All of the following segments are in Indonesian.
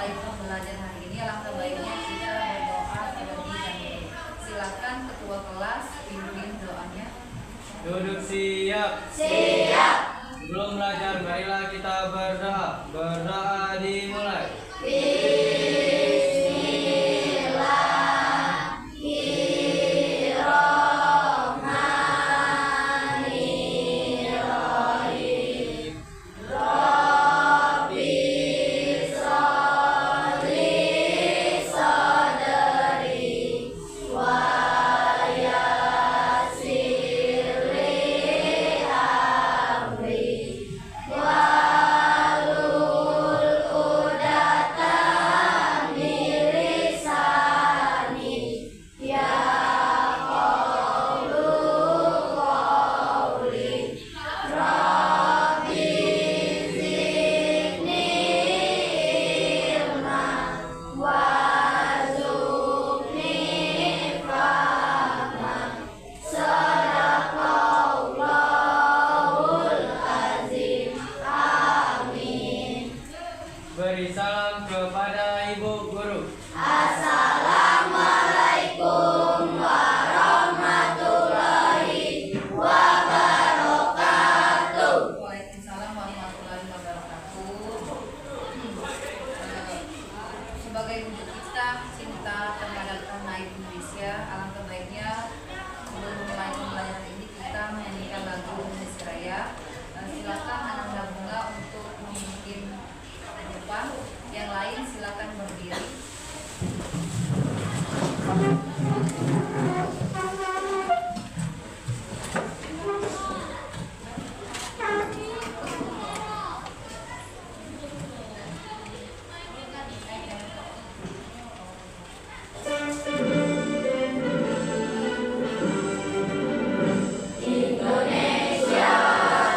baik pembelajaran hari ini, alangkah baiknya kita berdoa terlebih dahulu. Silakan ketua kelas pimpin doanya. Duduk siap. Siap. Sebelum belajar, marilah kita berdoa. Berdoa dimulai. Beri salam kepada Ibu Guru. Assalamualaikum warahmatullahi wabarakatuh. Waalaikumsalam warahmatullahi wabarakatuh. Sebagai wujud kita cinta terhadap tanah air Indonesia, alangkah baiknya sebelum mulai pembelajaran ini kita menyanyikan lagu Indonesia Raya. Silakan anak bunga untuk memimpin depan, yang lain silakan berdiri.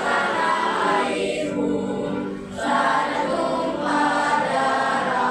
Tanah airmu, tanah tumpah darah.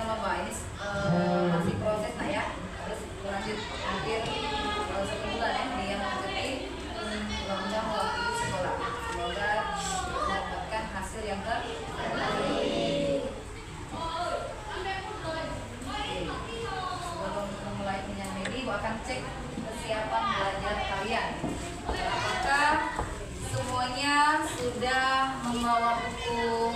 lomba ini masih proses lah ya, terus lanjut hampir 1 bulan ya dia mengikuti lomba mewakili sekolah. Semoga mendapatkan hasil yang terbaik. Sebelum memulai penyanyi ini, Ibu akan cek kesiapan belajar kalian. Apakah semuanya sudah membawa buku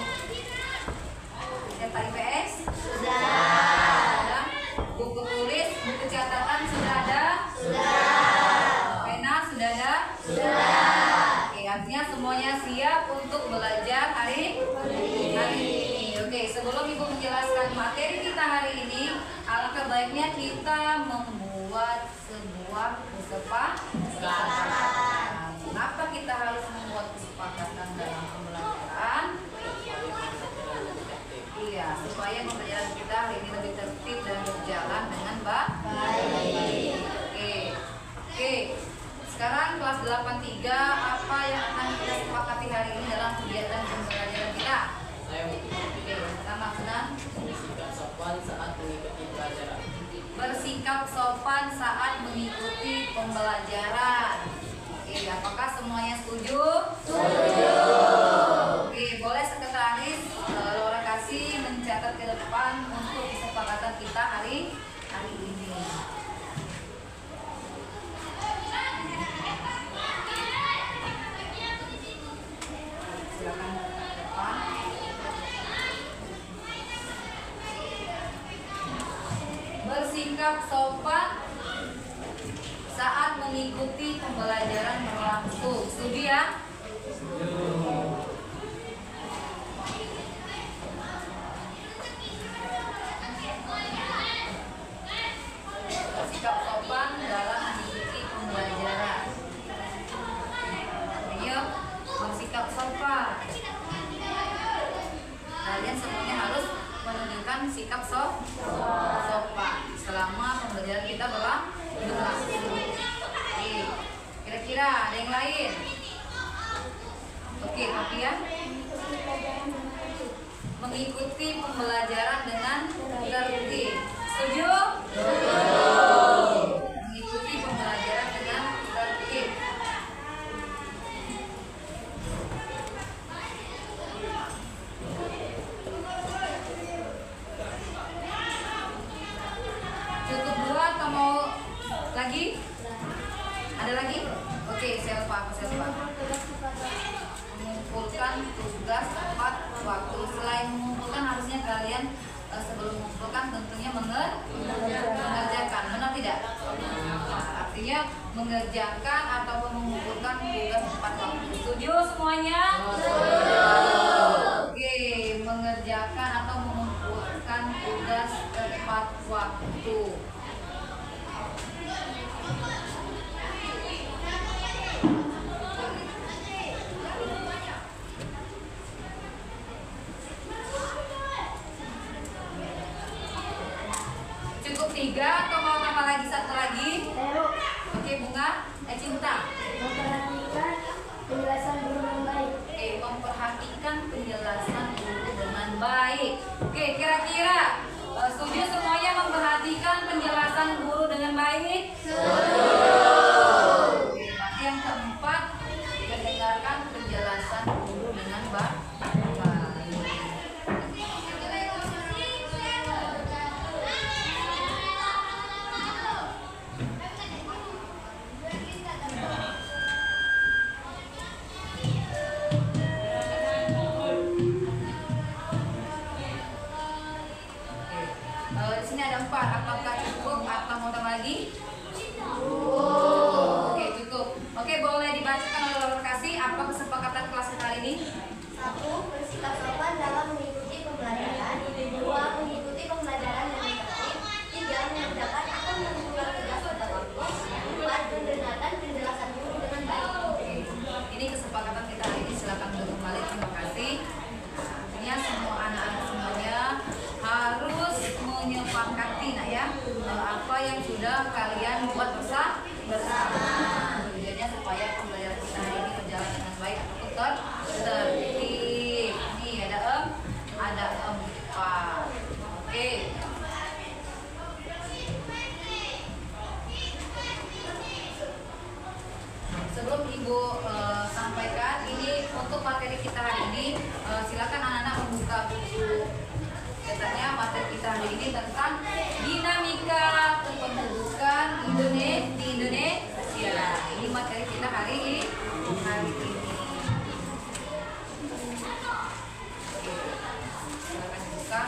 data IPS? Sudah. Buku tulis, buku catatan sudah ada? Sudah. Pena sudah ada? Sudah. Oke, artinya semuanya siap untuk belajar hari ini. Oke, sebelum Ibu menjelaskan materi kita hari ini, alangkah baiknya kita membuat sebuah kesepakatan. Kenapa kita harus membuat kesepakatan dalam pembelajaran? Iya, supaya pembelajaran kita hari ini lebih tertib dan berjalan dengan baik. Oke. Sekarang kelas 83, apa yang akan kita sepakati hari ini dalam kegiatan pembelajaran kita? Oke, pertama Sunan. Bersikap sopan saat mengikuti pelajaran. Bersikap sopan saat mengikuti pembelajaran. Oke, apakah semuanya setuju? Setuju. Oke, boleh sekretaris Laura kasih mencatat ke depan untuk kesepakatan kita hari ini. Silakan ke depan. Bersikap sopan saat mengikuti pembelajaran berlangsung. Setuju ya? Bersikap sopan dalam mengikuti pembelajaran. Ayo, bersikap sopan. Kalian semuanya harus menunjukkan sikap sopan selama pembelajaran kita berlangsung. Oke, kira-kira ada yang lain? Oke, tapi ya, mengikuti pembelajaran dengan tertib. Setuju? Mengikuti pembelajaran dengan tertib. Cukup 2 atau mau lagi? Ada lagi? Oke, siapa? Mengumpulkan tugas tepat waktu. Selain mengumpulkan, harusnya kalian sebelum mengumpulkan tentunya mengerjakan. Benar tidak? Artinya mengerjakan ataupun mengumpulkan tugas tepat waktu. Setuju semuanya? Oke, mengerjakan atau mengumpulkan tugas tepat waktu. Cukup 3 atau mau tambah lagi 1 lagi? Oke, Bunga, Cinta. Memperhatikan penjelasan guru dengan baik. Oke, memperhatikan penjelasan guru dengan baik. Oke, kira-kira setuju semuanya memperhatikan penjelasan guru dengan baik? Setuju. Oke, berarti yang keempat, mendengarkan penjelasan guru dengan baik. Di sini ada 4. Apakah cukup atau mau tambah lagi? Oke, cukup. Oke, boleh dibacakan oleh Laura Kasih apa kesepakatan kelas kita hari ini? 1. Bersikap sopan dalam mengikuti pembelajaran. 2. Mengikuti pembelajaran dengan tertib. 3. Mengerjakan atau mengumpulkan tugas tepat waktu. 4. Mendengarkan penjelasan guru dengan baik. Oke, ini kesepakatan kita hari ini. Silakan duduk kembali. Terima kasih. Artinya semua anak-anak semuanya harus menyepakati apa yang sudah kalian buat bersama. Tujuannya supaya pembelajaran kita hari ini berjalan dengan baik atau tertib. Ini ada 4. Oke. Ibu sampaikan ini untuk materi kita hari ini. Silakan anak-anak membuka buku. Katanya materi kita hari ini tentang dinamika kependudukan di Indonesia. Ini materi kita hari ini. Silakan dibuka.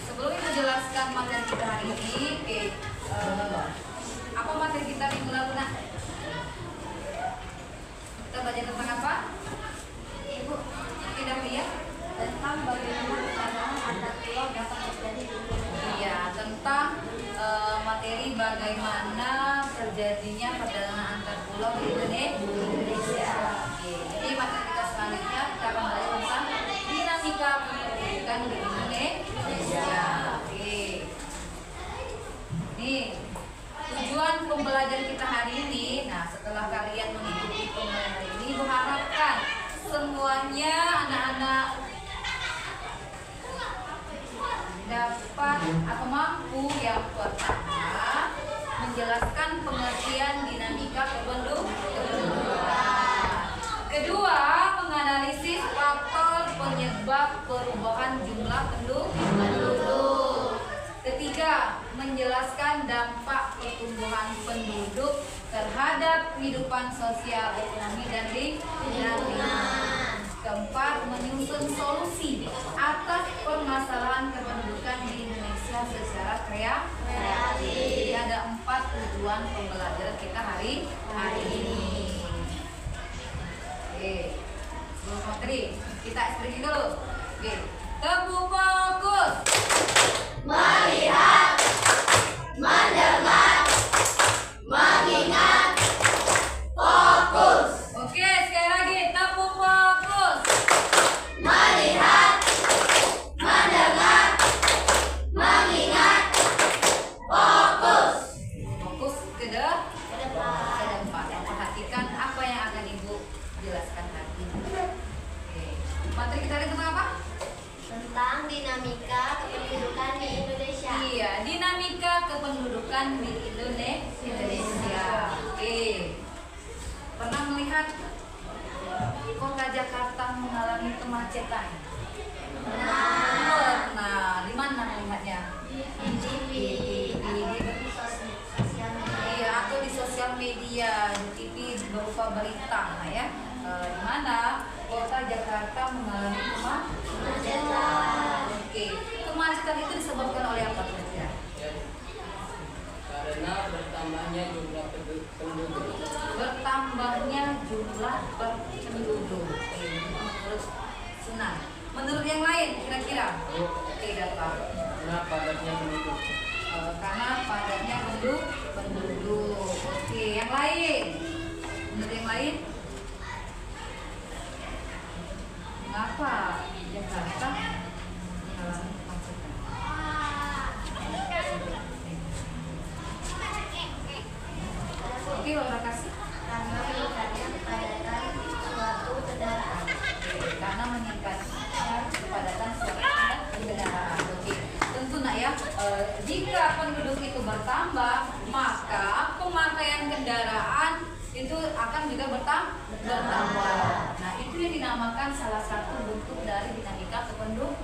Sebelum menjelaskan materi kita hari ini, apa materi kita minggu lalu nak? Kita belajar tentang apa? Ibu, tidak lihat tentang bagaimana perdagangan antar pulau dapat terjadi di Indonesia. Iya, tentang materi bagaimana terjadinya perdagangan antar pulau di Indonesia. Jadi materi kita selanjutnya kita akan belajar tentang dinamika pendidikan di Indonesia. Nih, tujuan pembelajaran kita hari ini. Nah, setelah kalian mengikuti pembelajaran ini, Ibu harapkan semuanya anak-anak dapat atau mampu yang pertama menjelaskan pengertian dinamika kependudukan. Kedua, menganalisis faktor penyebab perubahan jumlah penduduk. Ketiga, menjelaskan dampak pertumbuhan penduduk terhadap kehidupan sosial, ekonomi, dan lingkungan. Keempat, menyusun solusi atas permasalahan kependudukan di Indonesia secara kreatif. Jadi ada 4 tujuan pembelajaran kita hari ini. Oke, sebelum materi kita ekspresi dulu. Oke, tebu fokus. Melihat, mendengar, mengingat, fokus. Oke, sekali lagi tebu fokus. Melihat, mendengar, mengingat, fokus. Fokus ke depan. Perhatikan apa yang akan Ibu jelaskan hari ini. Oke, materi kita hari tentang apa? Tentang dinamika kependudukan di Indonesia. Iya, dinamika kependudukan di Indonesia. Oke. Pernah melihat kota Jakarta mengalami kemacetan? Pernah. Di mana melihatnya? Di TV, di sosial media. Iya, atau di sosial media, di TV berupa berita, nah ya. Di mana kota Jakarta mengalami kemacetan. Oke, kemacetan itu disebabkan oleh apa kira-kira? Karena bertambahnya jumlah penduduk. Bertambahnya jumlah penduduk. Oke, menurut Sunan. Menurut yang lain kira-kira? Oke, dapat. Karena padatnya penduduk. Karena padatnya penduduk. Oke, yang lain. Menurut yang lain? Mengapa Jakarta mengalami kemacetan? Oke, Laura kasih. Karena meningkatnya kepadatan suatu kendaraan. Karena meningkatnya kepadatan suatu kendaraan. Oke, tentu nak ya. Jika penduduk itu bertambah, maka pemakaian kendaraan itu akan juga bertambah. Nah, itu yang dinamakan salah satu bentuk dari dinamika kependudukan.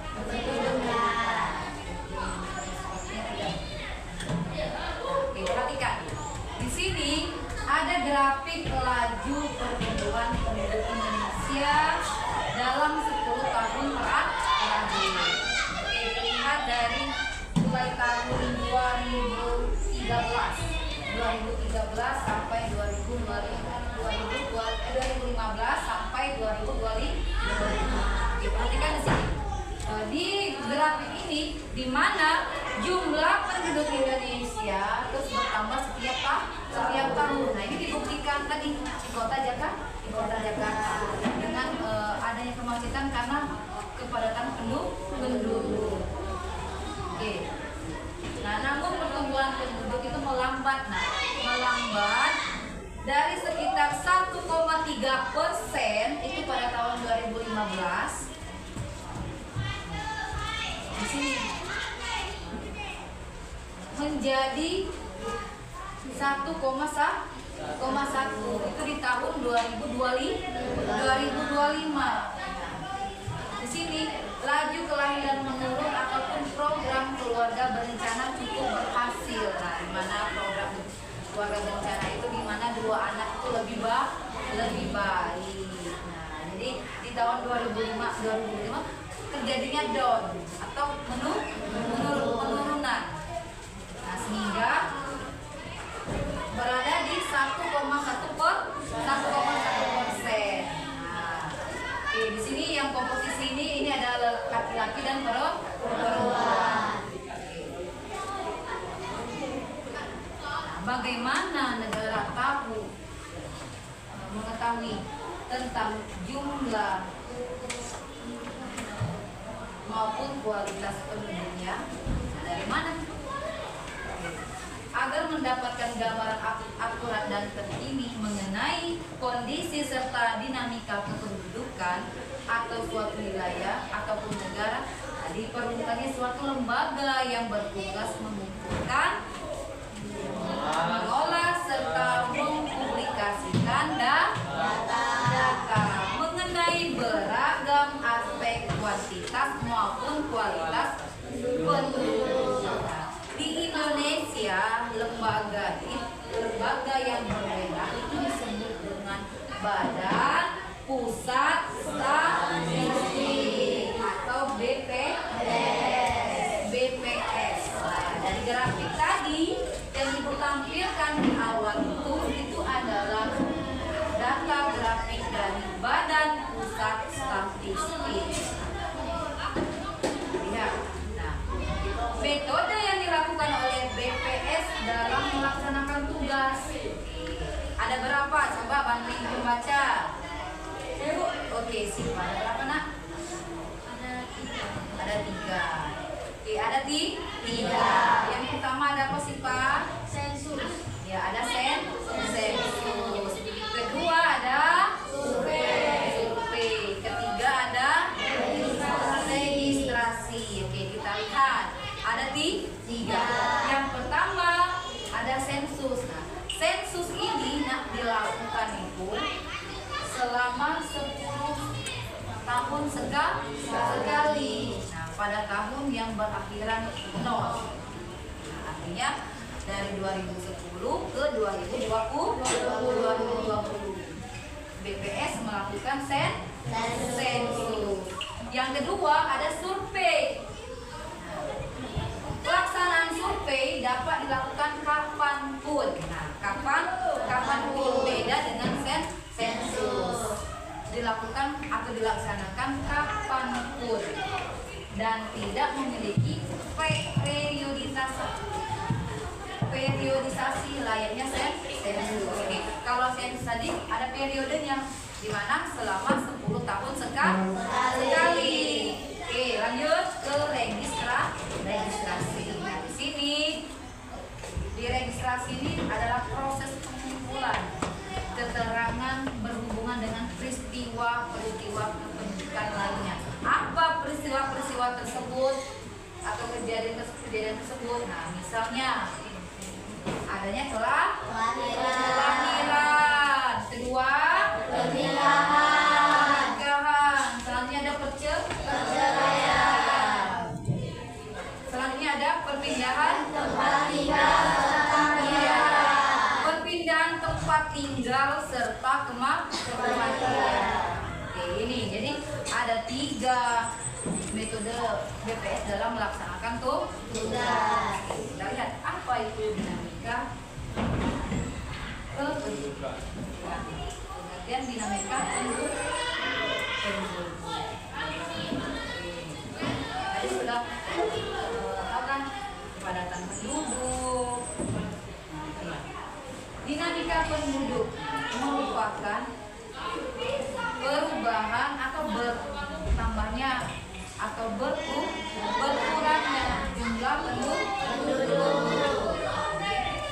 Oke, perhatikan. Di sini ada grafik laju pertumbuhan penduduk Indonesia dalam 10 tahun terakhir. Oke, terlihat dari mulai tahun 2013 sampai 2015 sampai 2025. Oke, perhatikan di sini. Di grafik ini di mana jumlah penduduk Indonesia terus bertambah setiap tahun. Nah, ini dibuktikan tadi di kota Jakarta dengan adanya kemacetan karena kepadatan penduduk. Oke. Nah, namun pertumbuhan penduduk itu melambat. Nah, melambat dari sekitar 1,3% itu pada tahun 2015. Di sini menjadi 1,5% 1,1 itu di tahun 2025. Di sini laju kelahiran menurun ataupun program keluarga berencana cukup berhasil. Nah, di mana program keluarga berencana itu di mana 2 anak itu lebih baik. Nah, jadi di tahun 2005 terjadinya down atau penurunan. Nah, sehingga berada di 1,1%. Nah, di sini yang komposisi ini adalah laki-laki dan perempuan. Nah, bagaimana negara mengetahui tentang jumlah maupun kualitas penduduknya? Nah, dari mana? Agar mendapatkan gambaran akurat dan terkini mengenai kondisi serta dinamika kependudukan atau suatu wilayah ataupun negara, diperlukannya suatu lembaga yang bertugas mengumpulkan, mengolah serta mempublikasikan data mengenai beragam aspek kuantitas maupun kualitas penduduk. Di Indonesia, lembaga yang berbeda itu disebut dengan Badan Pusat Statistik atau BPS. Nah, dari grafik tadi yang ibu tampilkan di awal itu adalah data grafik dari Badan Pusat Statistik. Lihat. Nah, metode yang dilakukan oleh BPS dalam melaksanakan tugas ada berapa? Coba bantuin membaca. Oke, sip. Ada berapa, Nak? Ada 3. Oke, ada 3. Yang pertama ada apa sih, Pak? Sensus. Ya, ada sensus. Kedua ada survei. Ketiga ada registrasi. Oke, kita lihat. Ada 3. Yang pertama ada sensus. Nah, sensus ini dilakukan itu selama 10 tahun sekali. Nah, pada tahun yang berakhiran 0. Nah, artinya dari 2010 ke 2020 BPS melakukan sensus. Yang kedua ada survei. Pelaksanaan survei dapat dilakukan kapanpun. Nah, kapanpun beda dengan sensus. Dilakukan atau dilaksanakan kapanpun dan tidak memiliki periodisasi layaknya sensus. Oke, kalau sensus tadi ada periodenya di mana selama 10 tahun sekali. Oke, lanjut ke registrasi. Nah, di sini di registrasi ini adalah proses pengumpulan keterangan berhubungan dengan peristiwa kependudukan lainnya. Apa peristiwa tersebut atau kejadian tersebut? Nah, misalnya adanya kelahiran. Kedua, pernikahan. Selanjutnya ada perceraian. Selanjutnya ada perpindahan tempat tinggal serta kematian. Oke, ini jadi ada 3 metode BPS dalam melaksanakan tugas. Kita lihat apa itu dinamika kependudukan. Pengertian dinamika penduduk. Tadi sudah tahu kan kepadatan penduduk. Dinamika penduduk merupakan perubahan atau bertambahnya atau berkurangnya jumlah penduduk.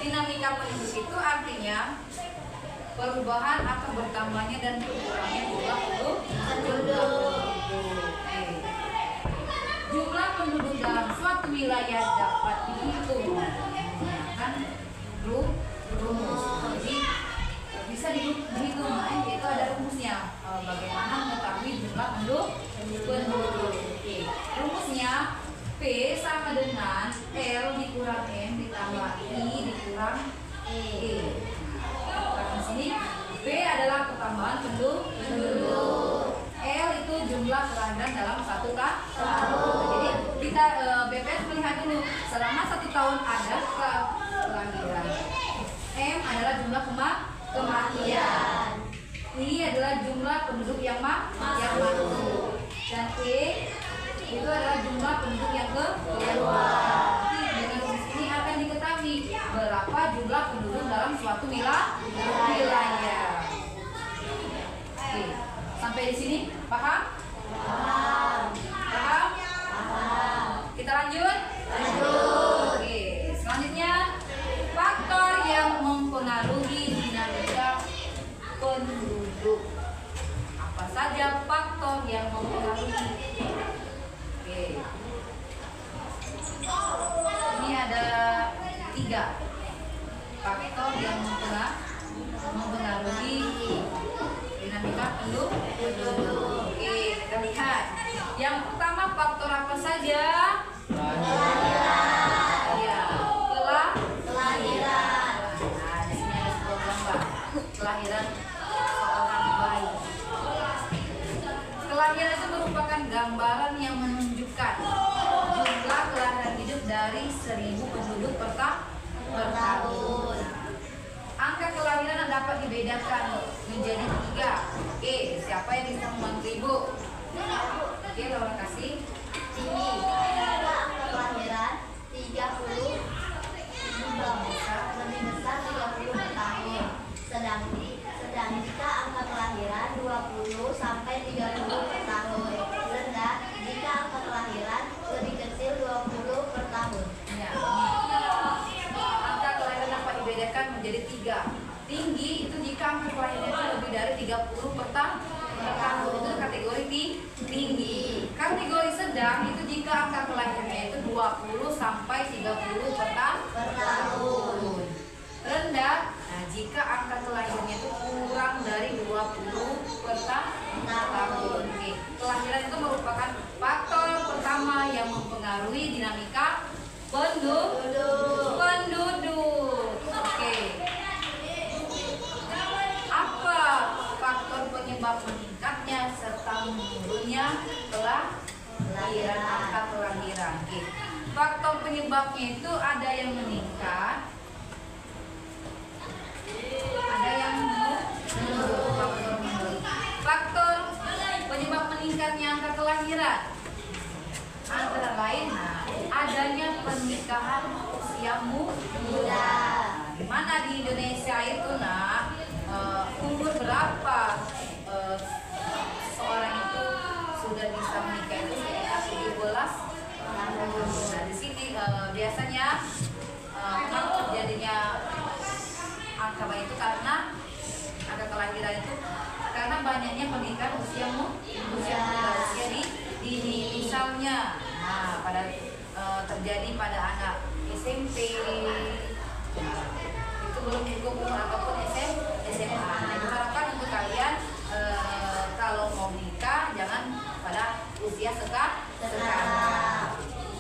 Dinamika penduduk itu artinya perubahan atau bertambahnya dan berkurangnya jumlah penduduk. Jumlah penduduk dalam suatu wilayah dapat dihitung menggunakan rumus. Jadi bisa dihitung, yaitu ada rumusnya. Bagaimana mengetahui jumlah penduduk? Oke. Rumusnya P sama dengan L dikurang M ditambah I dikurang E. Karena di sini P adalah pertambahan penduduk. L itu jumlah kelahiran dalam satu tahun. Jadi kita BPS melihat dulu selama 1 tahun ada kelahiran. M adalah jumlah kematian. I adalah jumlah penduduk yang mati. Dan E itu adalah jumlah penduduk yang keluar. Dengan rumus ini akan diketahui berapa jumlah penduduk dalam suatu wilayah. Oke, sampai di sini paham? Paham? Kita lanjut? Oke, selanjutnya faktor yang mempengaruhi dinamika penduduk. Apa saja faktor yang mempengaruhi? Oke. Ini ada 3 faktor yang mempengaruhi dinamika penduduk. Oke, kita lihat. Yang pertama faktor apa saja? Ya, kelahiran. Nah, di sini ada sebuah gambar. Kelahiran seorang bayi. Kelahiran itu merupakan gambaran yang menunjukkan jumlah kelahiran hidup dari 1000 penduduk per tahun. Angka kelahiran dapat dibedakan menjadi 3. Oke, siapa yang bisa membantu Ibu? Oke, Laura kasih. Tinggi, angka kelahiran 30 lebih besar 30 per tahun. Sedang jika angka kelahiran 20 sampai 30 per tahun. Rendah jika angka kelahiran lebih kecil 20 per tahun. Ya, angka kelahiran dapat dibedakan menjadi 3. Tinggi itu jika angka kelahiran itu lebih dari 30 per tahun. Itu kategori tinggi. Kategori sedang itu jika angka kelahirannya itu 20 sampai 30 per tahun. Rendah, nah jika angka kelahirannya itu kurang dari 20 per tahun. Oke. Kelahiran itu merupakan faktor pertama yang mempengaruhi dinamika penduduk. Oke. Apa faktor penyebab meningkatnya serta menurunnya kelahiran, angka kelahiran? Oke. Faktor penyebabnya itu ada yang meningkat, ada yang menurun. Faktor penyebab meningkatnya angka kelahiran antara lain adanya pernikahan usia muda. Di mana di Indonesia itu umur berapa seorang itu sudah bisa menikah itu sekitar 17 tahun. Nah, di sini biasanya kenapa terjadinya angka itu karena angka kelahiran itu karena banyaknya pernikahan usia muda, usia dini. Misalnya, terjadi pada anak SMP, itu belum cukup umur ataupun SMA. Nah, diharapkan untuk kalian kalau mau menikah jangan pada usia sekarang.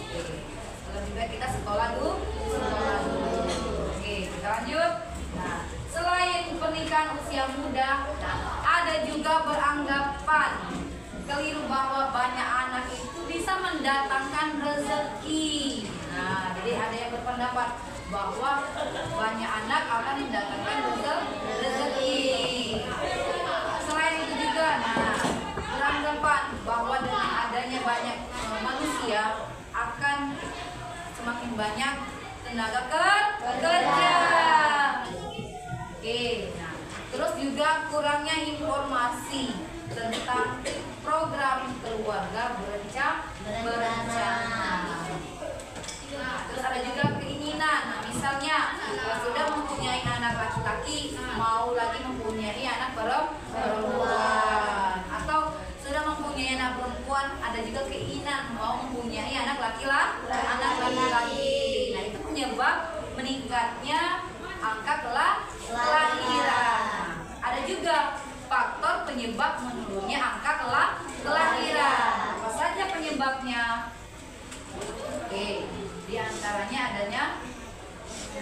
Oke. Lebih baik kita sekolah dulu. Oke, kita lanjut. Nah, selain pernikahan usia muda, ada juga beranggapan keliru bahwa banyak anak itu bisa mendatangkan rezeki. Nah, jadi ada yang berpendapat bahwa banyak anak akan mendatangkan rezeki. Selain itu juga, beranggapan bahwa dengan adanya banyak manusia akan semakin banyak tenaga kerja. Oke, terus juga kurangnya informasi tentang program keluarga berencana. Terus ada juga keinginan, misalnya sudah mempunyai anak laki-laki, mau lagi mempunyai anak perempuan, atau sudah mempunyai anak perempuan, ada juga keinginan mau mempunyai anak laki-laki. Nah, itu penyebab meningkatnya angka kelahiran. Oke, di antaranya adanya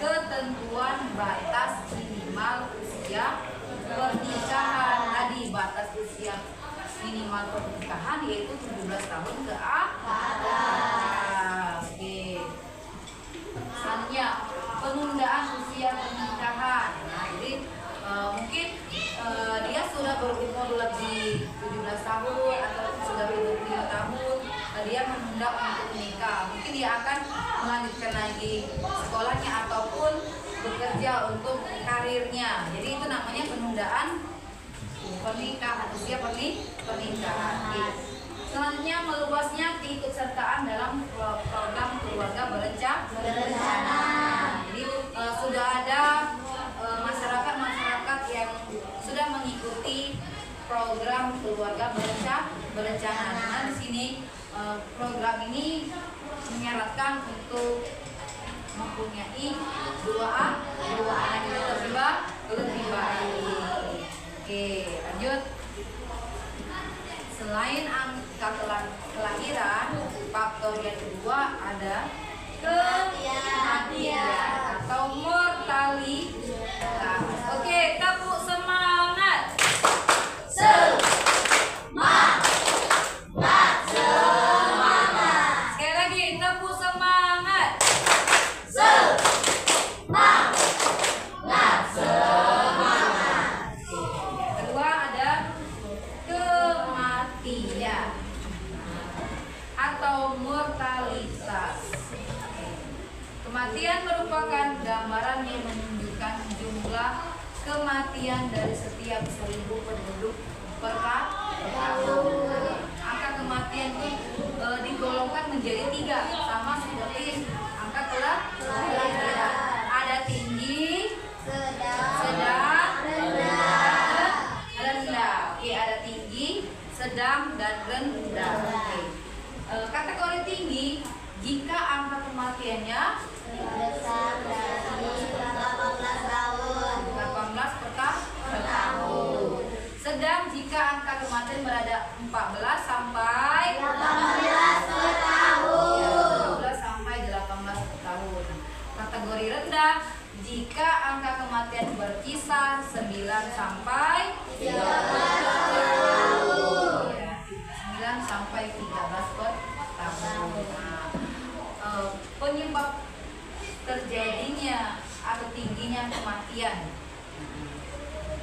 ketentuan batas minimal usia pernikahan. Tadi batas usia minimal pernikahan yaitu 17 tahun ke atas. Oke. Selanjutnya penundaan usia pernikahan. Nah, jadi mungkin dia sudah berumur lebih 17 tahun atau sudah 25 tahun, dia menunda untuk menikah. Mungkin dia akan melanjutkan lagi sekolahnya ataupun bekerja untuk karirnya. Jadi itu namanya penundaan pernikahan, usia pernikahan. Selanjutnya meluasnya keikutsertaan dalam program keluarga berencana. Jadi sudah ada masyarakat yang sudah mengikuti program keluarga berencana. Nah, di sini program ini menyarankan untuk mempunyai dua anak itu lebih baik. Oke, lanjut. Selain angka kelahiran, faktor yang kedua ada kematian atau mortalitas. Oke, tepuk semangat. Sekali lagi, tepuk semangat. Kedua ada kematian atau mortalitas. Kematian merupakan gambaran yang menunjukkan jumlah kematian dari setiap 1000 penduduk per tahun. Angka kematian itu digolongkan menjadi 3, sama seperti angka kelahiran. Ada tinggi, sedang, rendah. Oke, ada tinggi, sedang, dan rendah. Oke. Kategori tinggi jika angka kematiannya 18 per tahun. Sedang jika angka kematian berada 14 sampai 18 per tahun. Kategori rendah jika angka kematian berkisar 9 sampai 13 tahun. 9 sampai 13 per tahun. Penyebab terjadinya atau tingginya kematian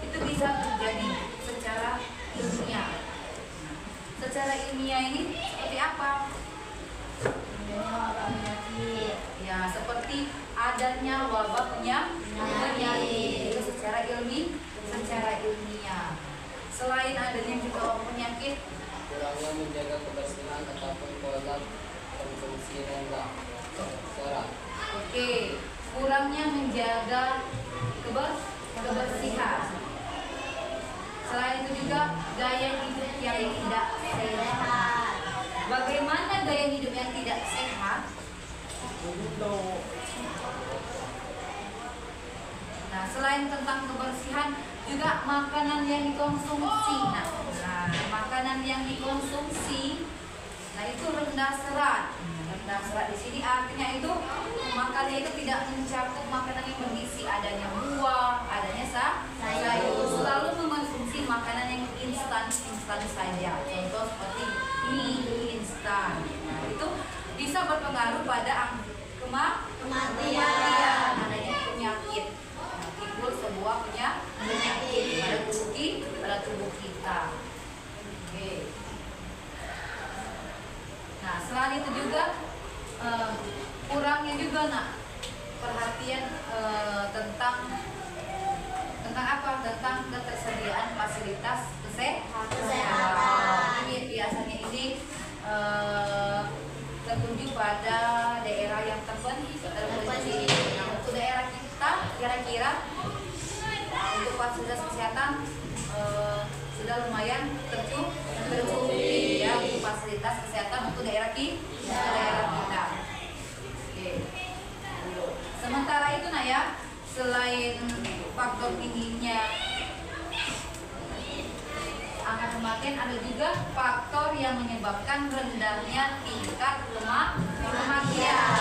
itu bisa terjadi secara ilmiah. Secara ilmiah ini seperti apa? Ya, seperti adanya wabah penyakit itu secara ilmiah. Selain adanya juga wabah penyakit, kurangnya menjaga kebersihan ataupun pola konsumsi rendah. Oke, kurangnya menjaga kebersihan. Selain itu juga gaya hidup yang tidak sehat. Bagaimana gaya hidup yang tidak sehat? Nah, selain tentang kebersihan, juga makanan yang dikonsumsi. Nah, makanan yang dikonsumsi, nah itu rendah serat. Rendah serat di sini artinya itu makannya itu tidak mencakup makanan yang bergizi, adanya buah, adanya sayur. Selalu mengonsumsi makanan yang instan saja. Contoh seperti mie instan. Nah, itu bisa berpengaruh pada kematian, adanya penyakit. Nah, timbul sebuah penyakit pada tubuh kita. Oke. Nah, selain itu juga kurangnya juga perhatian tentang apa? Tentang ketersediaan fasilitas kesehatan. Ini biasanya ini tertuju pada daerah yang terpencil. Nah, untuk daerah kita kira-kira untuk fasilitas kesehatan sudah lumayan tercukupi ya untuk fasilitas kesehatan untuk daerah kita. Oke. Sementara itu selain faktor tingginya angka kematian, ada juga faktor yang menyebabkan rendahnya tingkat kematian.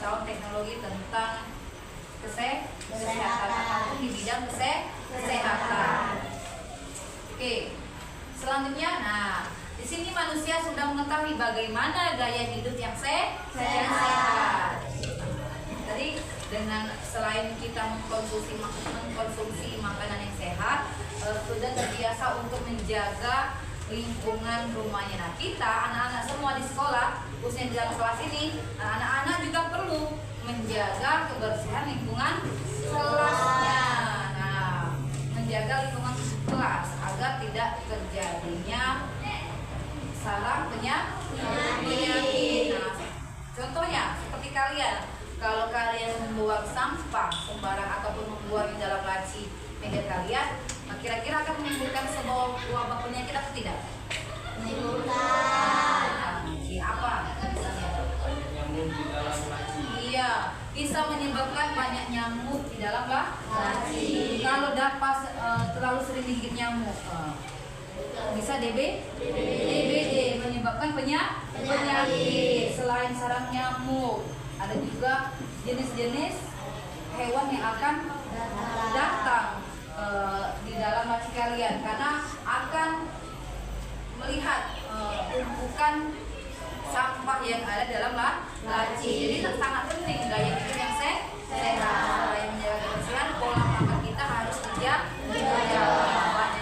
pengetahuan teknologi tentang kesehatan ataupun di bidang kesehatan. Oke, selanjutnya, nah di sini manusia sudah mengetahui bagaimana gaya hidup yang sehat. Jadi dengan selain kita mengkonsumsi makanan yang sehat, sudah terbiasa untuk menjaga lingkungan rumahnya. Nah, kita anak-anak semua di sekolah, khususnya di dalam kelas ini, anak-anak juga perlu menjaga kebersihan lingkungan kelasnya. Nah, menjaga lingkungan kelas agar tidak terjadinya sarang penyakit. Nah, contohnya seperti kalian, kalau kalian membuang sampah sembarang ataupun membuang di dalam laci meja kalian, kira-kira akan menimbulkan sebuah wabah penyakit atau tidak? Menimbulkan. Apa misalnya? Banyak nyamuk di dalam laci. Iya, bisa menyebabkan banyak nyamuk di dalam laci. Kalau dapat terlalu sering digigit nyamuk, bisa DBD, menyebabkan penyakit. Selain sarang nyamuk, ada juga jenis-jenis hewan yang akan datang di dalam laci kalian, karena akan melihat tumpukan sampah yang ada dalam laci. Jadi sangat penting gaya hidup yang sehat. Selain menjaga kebersihan, pola makan kita harus dijaga.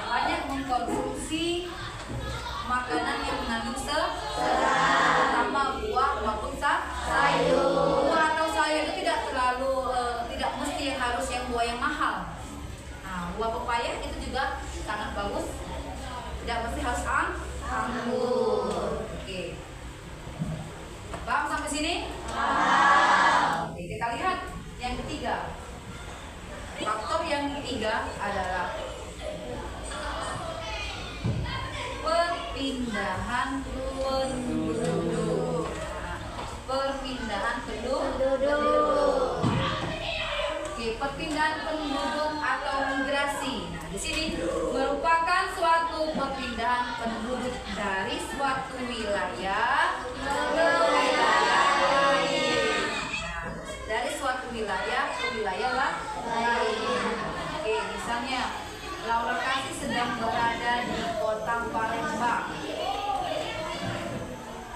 Banyak mengkonsumsi makanan yang mengandung serat, terutama buah maupun sayur. Buah atau sayur itu tidak mesti harus yang buah yang mahal. Nah, buah pepaya itu juga sangat bagus. Tidak mesti harus anggur. Oke. Paham sampai sini? Paham. Oke, kita lihat yang ketiga. Faktor yang ketiga adalah perpindahan penduduk. Perpindahan penduduk. Oke, perpindahan penduduk atau migrasi. Nah, di sini merupakan suatu perpindahan penduduk dari suatu wilayah ke wilayah lain. Nah, dari suatu wilayah ke wilayah lain. Oke, misalnya Laura Kasih sedang berada di kota Palembang.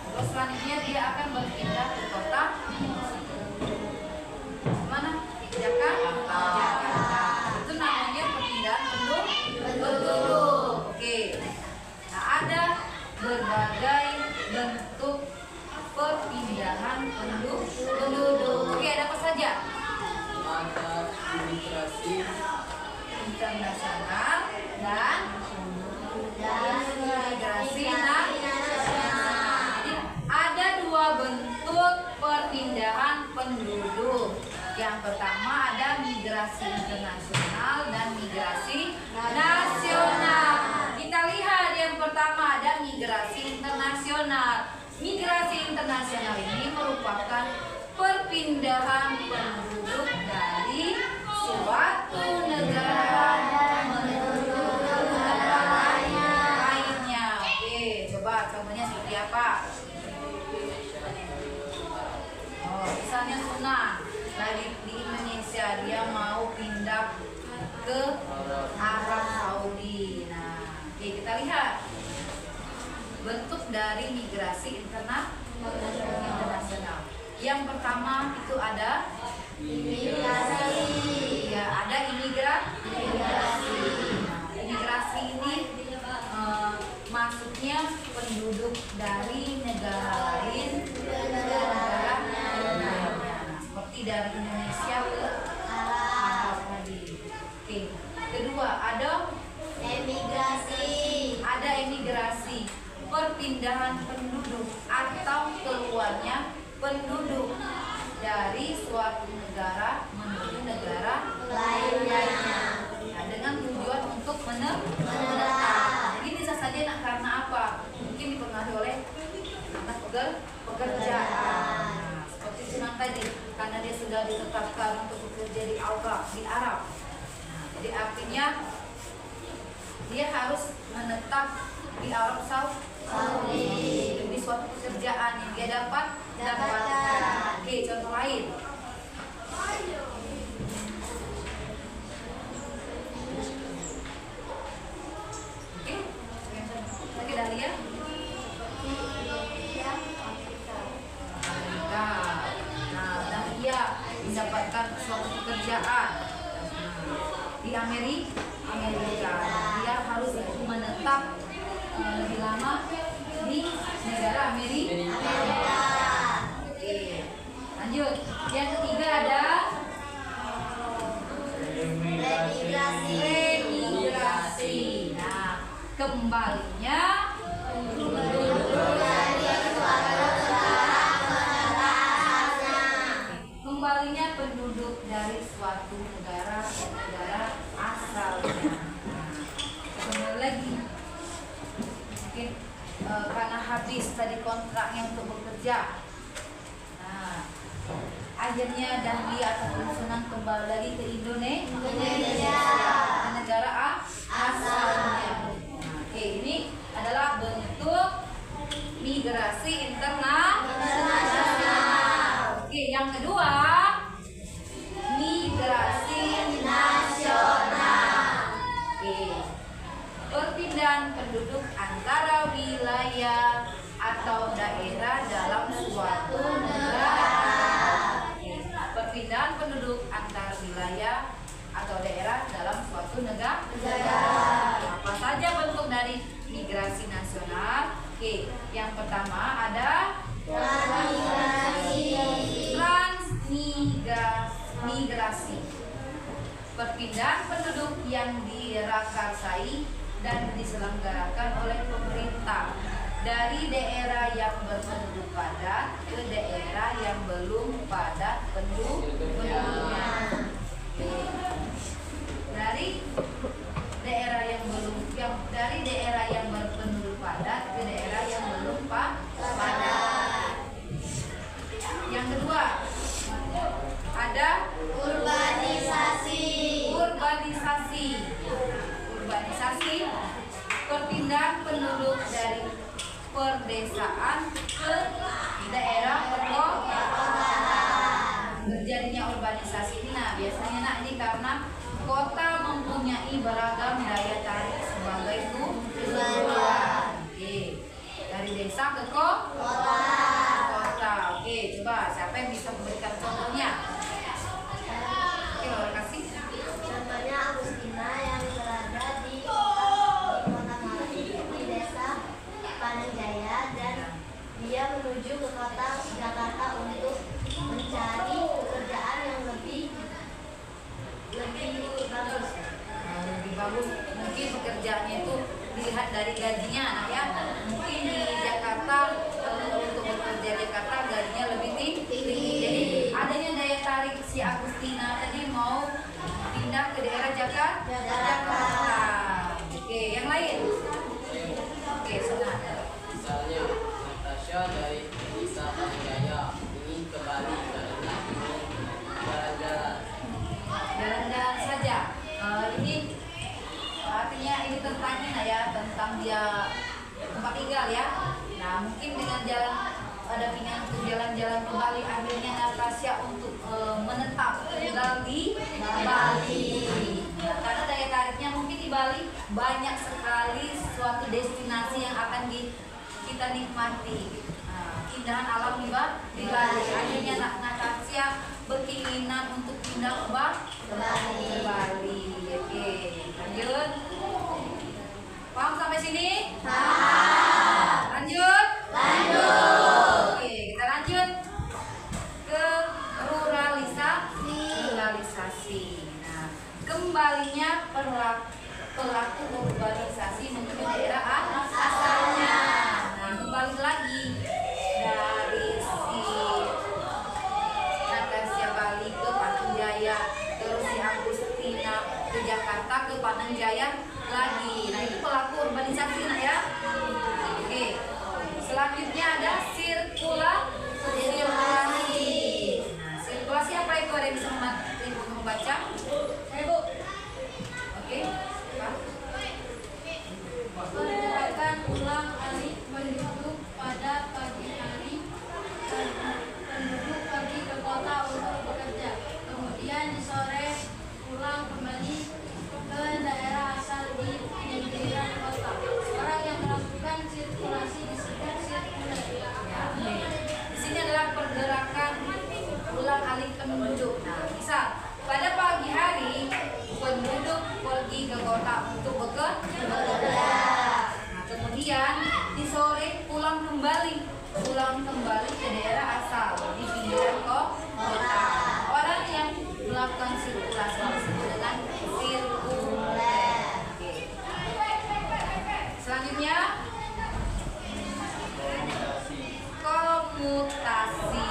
Terus selanjutnya dia akan berpindah ke kota mana? Jakarta. Itu namanya perpindahan penduduk. Oke. Nah, ada berbagai bentuk perpindahan penduduk. Oke, ada apa saja? Ada imigrasi Internasional dan imigrasi nasional. Jadi ada dua bentuk perpindahan penduduk. Yang pertama ada migrasi internasional dan migrasi nasional. Kita lihat yang pertama ada migrasi internasional. Migrasi internasional ini merupakan perpindahan penduduk dari suatu negara menuju negara lainnya. Oke, coba contohnya seperti apa? Oh, misalnya Sunan lagi di Indonesia, dia mau pindah ke Arab Saudi. Nah, oke, kita lihat bentuk dari migrasi internasional. Yang pertama itu ada imigrasi. Ya, ada imigrasi. Nah, imigrasi ini maksudnya penduduk dari negara lain ke negara lainnya. Nah, seperti dari Indonesia ke Arab tadi. Oke. Kedua, ada Emigrasi. ada emigrasi, perpindahan penduduk atau keluarnya penduduk dari suatu negara menuju negara Lainnya. Nah, dengan tujuan untuk menetap. Ini bisa saja karena apa? Mungkin dipengaruhi oleh karena pekerjaan. Nah, seperti Sunan tadi, karena dia sudah ditetapkan untuk bekerja di Arab. Nah, jadi artinya dia harus menetap di Arab Saudi demi suatu pekerjaan yang dia dapat Dapatkan. Oke, contoh lain. Oke, lagi Dahlia. Amerika. Nah, Dahlia mendapatkan suatu pekerjaan di Amerika. Dia harus menetap lebih lama di negara Amerika. Oke, lanjut. Yang ketiga ada remigrasi. Nah, kembalinya penduduk dari suatu negara ke negara asalnya. Kembali lagi. Mungkin karena habis tadi kontraknya untuk bekerja. Nah, akhirnya Dahlia ataupun Sunan kembali lagi ke Indonesia, ke negara asalnya. Nah, oke, ini adalah bentuk migrasi internasional. Oke, yang kedua migrasi nasional. Oke, perpindahan penduduk antara wilayah atau daerah dalam suatu negara. Oke, perpindahan penduduk antar wilayah atau daerah dalam suatu negara. Apa saja bentuk dari migrasi nasional? Oke, yang pertama ada transmigrasi. Perpindahan penduduk yang dirakarsai dan diselenggarakan oleh pemerintah dari daerah yang berpenduduk padat ke daerah yang belum padat penduduknya. Dari daerah yang berpenduduk padat ke daerah yang belum padat. Yang kedua ada urbanisasi. Perpindahan penduduk dari perdesaan ke daerah perkotaan. Terjadinya urbanisasi ini, nah biasanya ini karena kota mempunyai beragam daya tarik sebagai tujuan. Oke, dari desa ke kota. Oke, coba siapa yang bisa memberikan contohnya? Oke, Laura kasih. Contohnya Agustina yang berada di kota Malang, di desa Panenjaya, dan dia menuju ke kota Jakarta untuk mencari pekerjaan yang lebih bagus. Lebih bagus. Mungkin pekerjaannya itu dilihat dari gajinya, nah ya. Mungkin di Jakarta untuk bekerja di Jakarta gajinya lebih tinggi. Jadi adanya daya tarik si Agustina tadi mau pindah ke daerah Jakarta. Oke, yang lain. Oke, Sunan. Misalnya, Natasha dari desa Panjaya ingin ke Bali karena ingin jalan-jalan. Jalan-jalan saja. Ini artinya ini tentang ini ya, tentang dia tempat tinggal ya. Nah, mungkin dengan ada pingin untuk jalan-jalan ke Bali, akhirnya Natasha untuk menetap tinggal di Bali. Nah, karena daya tariknya mungkin di Bali banyak sekali suatu destinasi yang akan kita nikmati. Keindahan alam di Bali. Akhirnya Natasha berkeinginan untuk pindah ke Bali. Oke, lanjut. Paham sampai sini? Lanjut. Oke, kita lanjut ke ruralisasi. Nah, kembalinya pelaku urbanisasi menuju daerah asalnya. Nah, kembali lagi dari si Natasha Bali ke Panenjaya, terus si Agustina ke Jakarta ke Panenjaya lagi. Nah, itu pelaku urbanisasi nah ya. Oke. Selanjutnya ada sirkulasi. Nah, sirkulasi apa itu? Ada yang bisa membaca? Ibu. Oke. Menggunakan ulang alik penduduk pada pagi hari alih penduduk. Nah, misal pada pagi hari penduduk pergi ke kota untuk bekerja. Nah, kemudian di sore pulang kembali ke daerah asal di pinggiran kota. Orang yang melakukan sirkulasi disebut dengan sirkuler. Oke. Selanjutnya komutasi.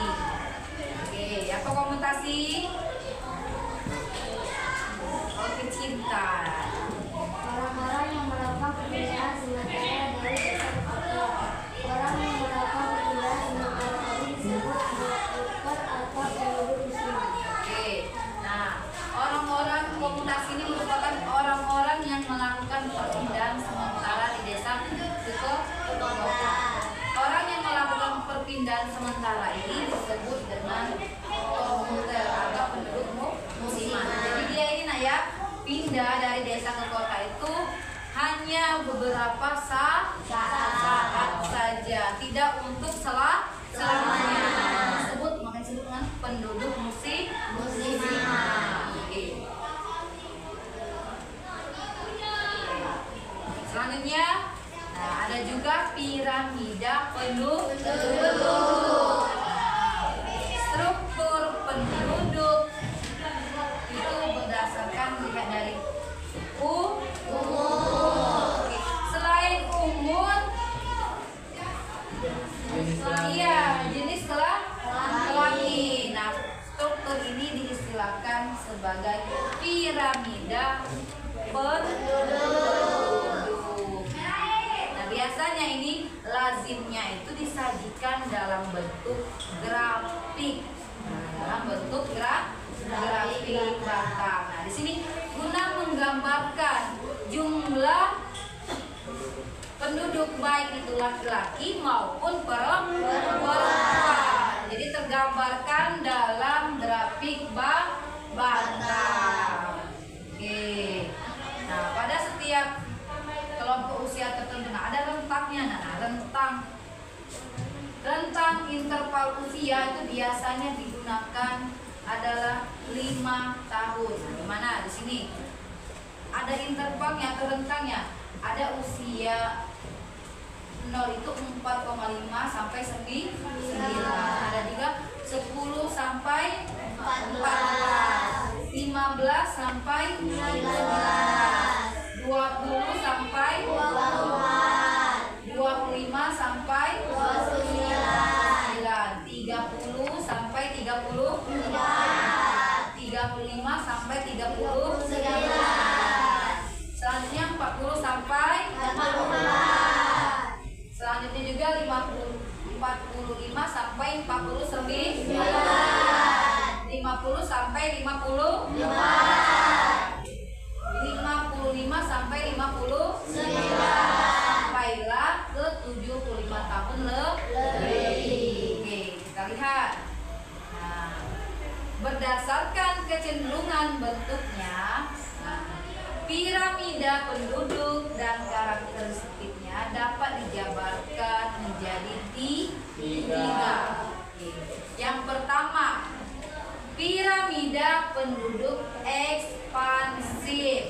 Oke, apa komutasi? Oke, cinta. Orang-orang yang melakukan perpindahan sementara dari desa ke kota. Orang yang melakukan perpindahan sementara tadi disebut worker atau penduduk muslim. Oke. Nah, orang-orang komutasi ini merupakan orang-orang yang melakukan perpindahan sementara di desa ke kota. Orang yang melakukan perpindahan sementara ini disebut dengan komuter atau penduduk musiman. Jadi dia ini pindah dari desa ke kota itu hanya beberapa saat saja, tidak untuk selamanya. Makanya disebut dengan penduduk musiman. Oke. Selanjutnya, nah ada juga piramida penduduk. Struktur penduduk itu berdasarkan dilihat dari umur. Oke. Selain umur, jenis kelamin. Nah, struktur ini diistilahkan sebagai piramida penduduk. Nah, biasanya ini lazimnya itu disajikan dalam bentuk grafik. Grafik batang. Nah, di sini guna menggambarkan jumlah penduduk baik itu laki-laki maupun perempuan. Jadi tergambarkan dalam grafik batang. Oke. Nah, pada setiap kelompok usia tertentu ada rentangnya. Nah, rentang interval usia itu biasanya digunakan adalah 5 tahun. Nah, gimana di sini? Ada intervalnya atau rentangnya. Ada usia 0 itu 4,5 sampai 9. Ada juga 10 sampai 14, 15 sampai 19, 20 sampai 24, 25 sampai 29, 30 sampai 35 sampai 39. Selanjutnya 40 sampai 44. Selanjutnya juga 45 sampai 49. 50 sampai 55. 55 sampai 59. Sampailah ke 75 tahun lebih. Oke, kita lihat. Nah, berdasarkan kecenderungan bentuknya, piramida penduduk dan karakteristiknya dapat dijabarkan menjadi tiga. Yang pertama, piramida penduduk ekspansif.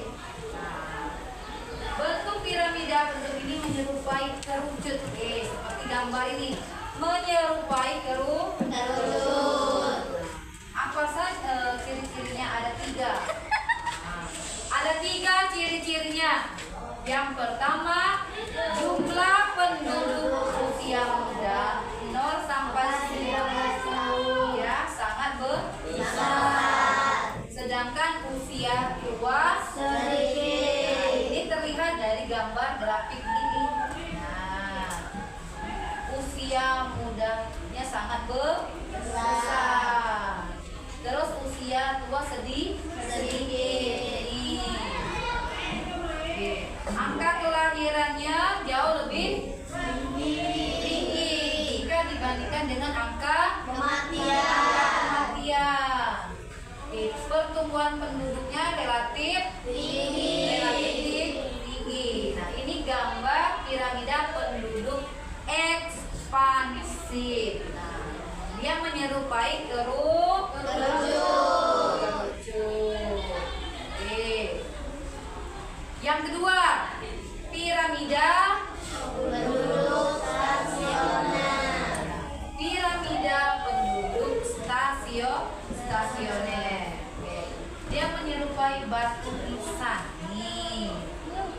Bentuk piramida penduduk ini menyerupai kerucut, seperti gambar ini, menyerupai kerucut. Apa saja ciri-cirinya? Ada 3. Ada 3 ciri-cirinya. Yang pertama, jumlah penduduk usia muda 0 sampai 19 tahun ya sangat besar. Sedangkan usia tua sedikit. Ini terlihat dari gambar grafik ini. Nah, usia mudanya sangat besar. Terus usia tua sedikit. Angka kelahirannya jauh lebih tinggi jika dibandingkan dengan angka kematian. Pertumbuhan penduduknya relatif tinggi. Nah, ini gambar piramida penduduk ekspansif. Nah, dia menyerupai kerucut. stasioner. Oke. Dia menyerupai batu nisan. Nih,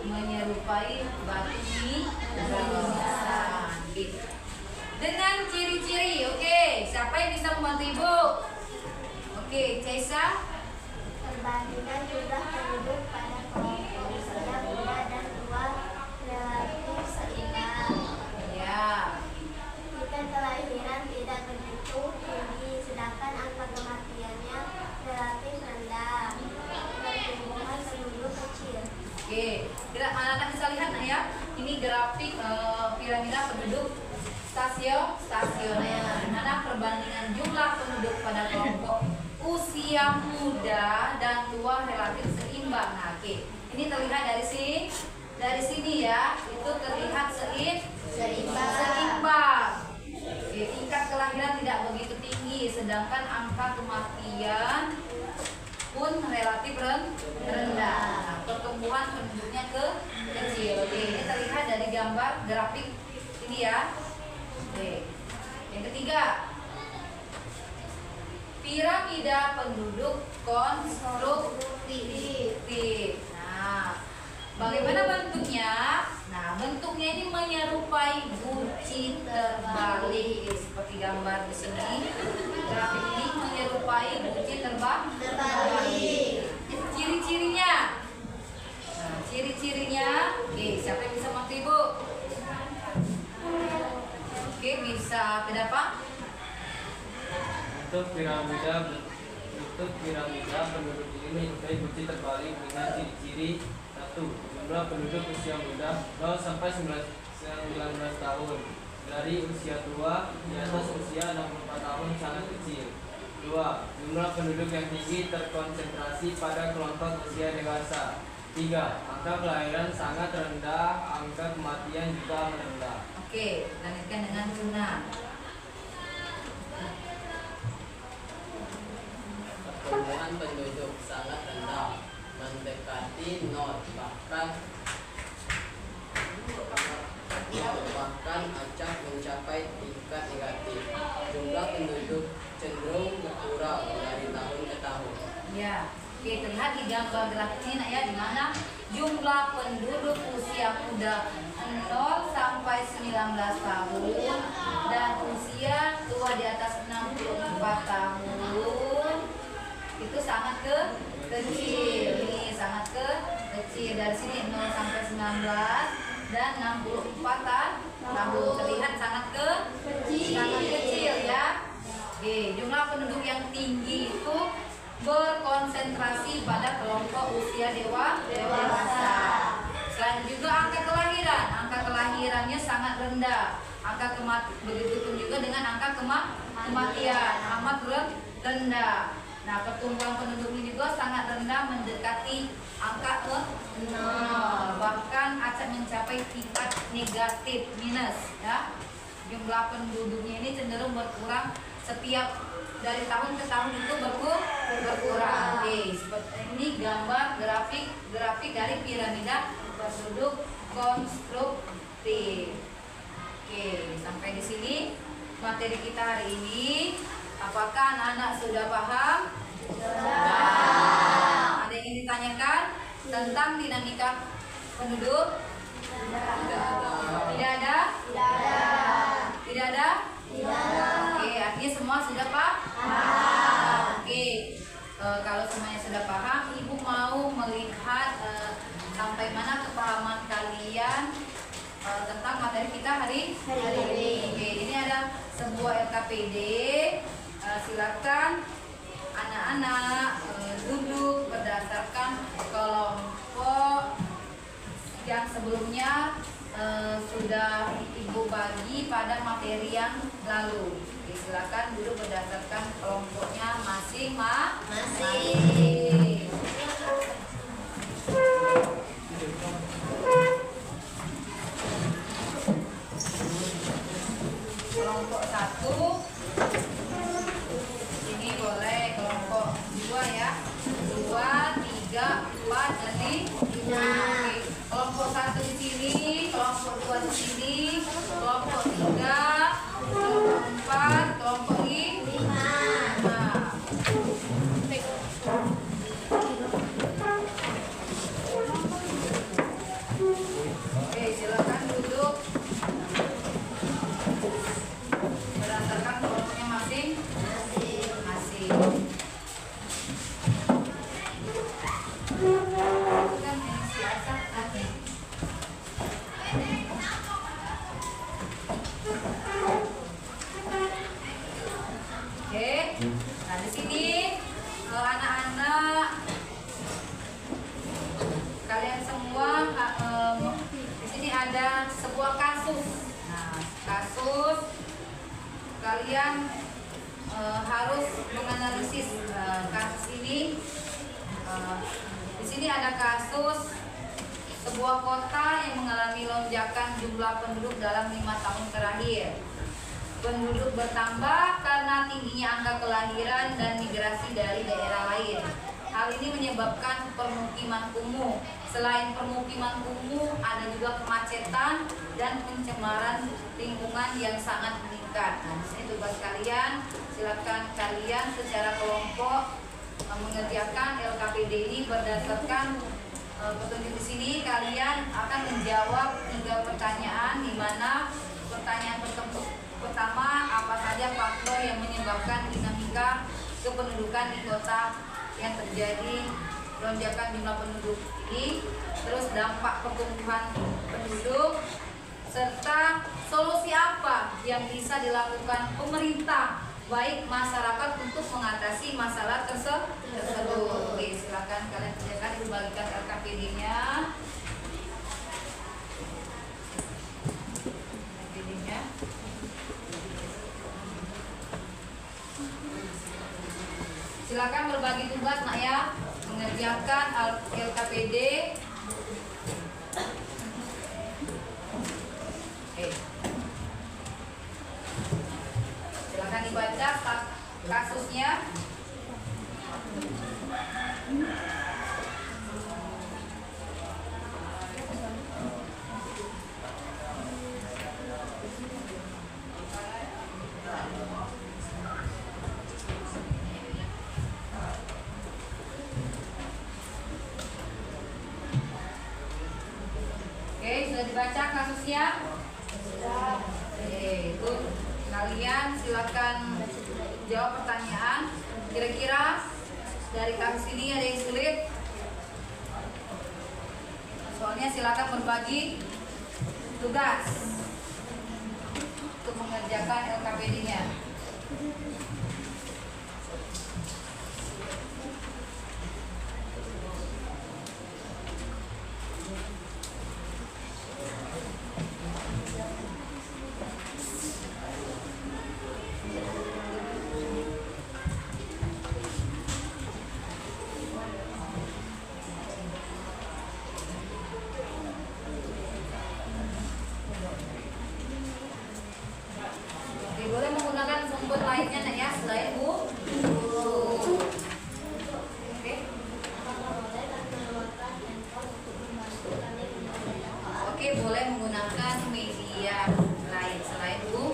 menyerupai batu nisan. Gitu. Dengan ciri-ciri, oke. Siapa yang bisa membantu ibu? Oke, Caisa. Perbandingan jumlah penduduk pada kelompok usia muda dan tua relatif seimbang. Ya. Tingkat kelahiran tidak begitu tinggi, sedangkan angka kematiannya relatif rendah. Pertumbuhan penduduk kecil. Oke, anak-anak bisa lihat nah ya. Ini grafik piramida penduduk stasioner. Di mana perbandingan jumlah penduduk pada kelompok usia muda dan tua relatif seimbang. Nah, oke. Ini terlihat dari sini ya. Itu terlihat seimbang. Oke, tingkat kelahiran tidak begitu tinggi, sedangkan angka kematian pun relatif rendah. Nah, pertumbuhan penduduknya kecil. Oke, ini terlihat dari gambar grafik ini ya. Oke. Yang ketiga, piramida penduduk konstruktif. Nah, bagaimana bentuknya? Nah, bentuknya ini menyerupai guci terbalik seperti gambar di sini. Grafik ini menyerupai guci terbalik. Ciri-cirinya. Nah, ciri-cirinya. Oke, siapa yang bisa bantu ibu? Oke, bisa kenapa? Untuk piramida penduduk ini menyerupai guci terbalik dengan ciri-ciri: 1. Jumlah penduduk usia muda 0 sampai 19 tahun. Dari usia tua di atas usia 64 tahun sangat kecil. 2. Jumlah penduduk yang tinggi terkonsentrasi pada kelompok usia dewasa. 3. Angka kelahiran sangat rendah, angka kematian juga rendah. Oke, lanjutkan dengan Tuna. Pertumbuhan penduduk sangat rendah, mendekati 0, bahkan acak mencapai tingkat negatif. Jumlah penduduk cenderung berkurang dari tahun ke tahun. Ya, oke, terlihat di gambar grafik ini nak ya, di mana jumlah penduduk usia muda 0 sampai 19 tahun dan usia tua di atas 64 tahun itu sangat kecil. Ini sangat kecil. Dari sini 0 sampai 19 dan 64 tahun terlihat sangat kecil ya. Oke, jumlah penduduk yang tinggi itu berkonsentrasi pada kelompok usia dewasa. Selain juga angka kelahirannya sangat rendah. Begitupun juga dengan angka kematian amat rendah. Nah, pertumbuhan penduduk ini juga sangat rendah, mendekati angka 0. Bahkan acak mencapai tingkat negatif minus ya. Jumlah penduduknya ini cenderung berkurang setiap dari tahun ke tahun itu berkurang. Oke, seperti ini gambar grafik dari piramida penduduk konstruktif. Oke, sampai di sini materi kita hari ini. Apakah anak-anak sudah paham? Sudah. Ada yang ingin ditanyakan tentang dinamika penduduk? Tidak ada? Tidak ada? Oke, artinya semua sudah paham. Oke, kalau semuanya sudah paham, ibu mau melihat sampai mana kepahaman kalian tentang materi kita hari ini. Oke, ini ada sebuah LKPD. Silakan anak-anak duduk berdasarkan kelompok yang sebelumnya sudah ibu bagi pada materi yang lalu. Oke, silakan duduk berdasarkan kelompoknya masing-masing. Kelompok 1 ini boleh, kelompok 2 ya, 2, 3, 4 dan 5. Kelompok 1 di sini, kelompok 2 di sini, kelompok 3, kelompok 4, kelompok 5. kalian harus menganalisis kasus ini. Di sini ada kasus sebuah kota yang mengalami lonjakan jumlah penduduk dalam 5 tahun terakhir. Penduduk bertambah karena tingginya angka kelahiran dan migrasi dari daerah lain. Hal ini menyebabkan permukiman kumuh. Selain permukiman kumuh, ada juga kemacetan dan pencemaran lingkungan yang sangat meningkat. Nah, di sini tugas kalian, silakan kalian secara kelompok mengerjakan LKPD ini berdasarkan petunjuk di sini. Kalian akan menjawab 3 pertanyaan, di mana pertanyaan pertama, apa saja faktor yang menyebabkan dinamika kependudukan di kota yang terjadi lonjakan jumlah penduduk ini, terus dampak pertumbuhan penduduk, serta solusi apa yang bisa dilakukan pemerintah baik masyarakat untuk mengatasi masalah tersebut. Oke, silakan kalian kerjakan, dibagikan LKPD-nya. Silakan berbagi tugas, nak ya, mengerjakan LKPD. Silakan dibaca kasusnya. Oke, sudah dibaca kasusnya? Oke, itu kalian silakan jawab pertanyaan. Kira-kira dari kasus ini ada yang sulit? Soalnya silakan berbagi tugas untuk mengerjakan LKPD-nya. Boleh menggunakan sumber lainnya, nak ya, selain Bu. Oke, boleh menggunakan media lain selain Bu.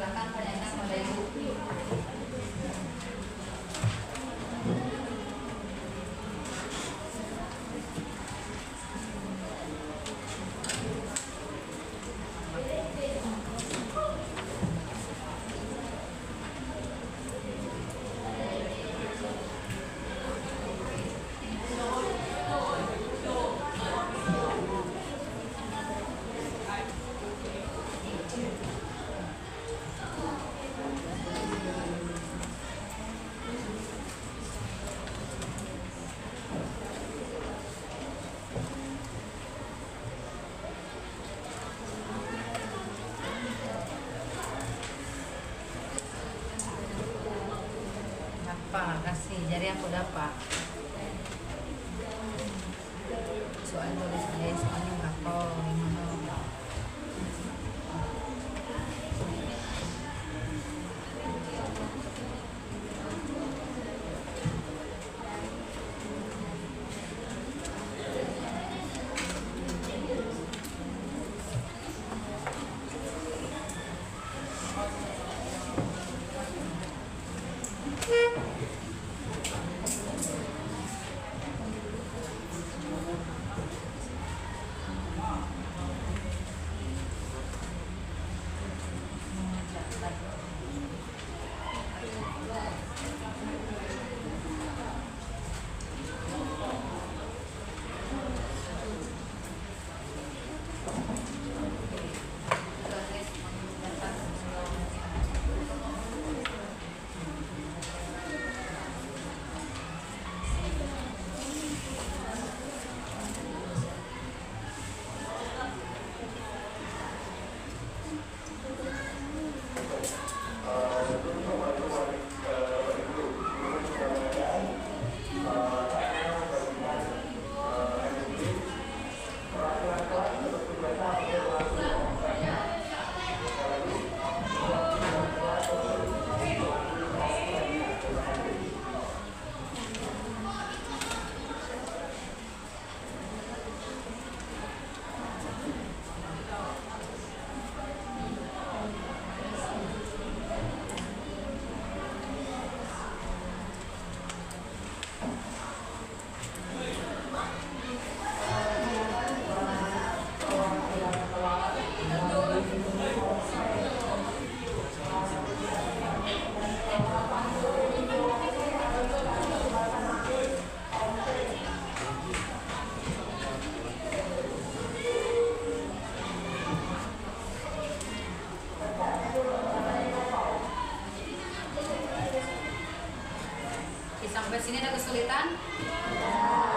Silakan tanyakan pada Ibu. Nih, jadi aku dapat. Soal tulis saya soalnya berapa? 5. Sampai sini ada kesulitan? Ya.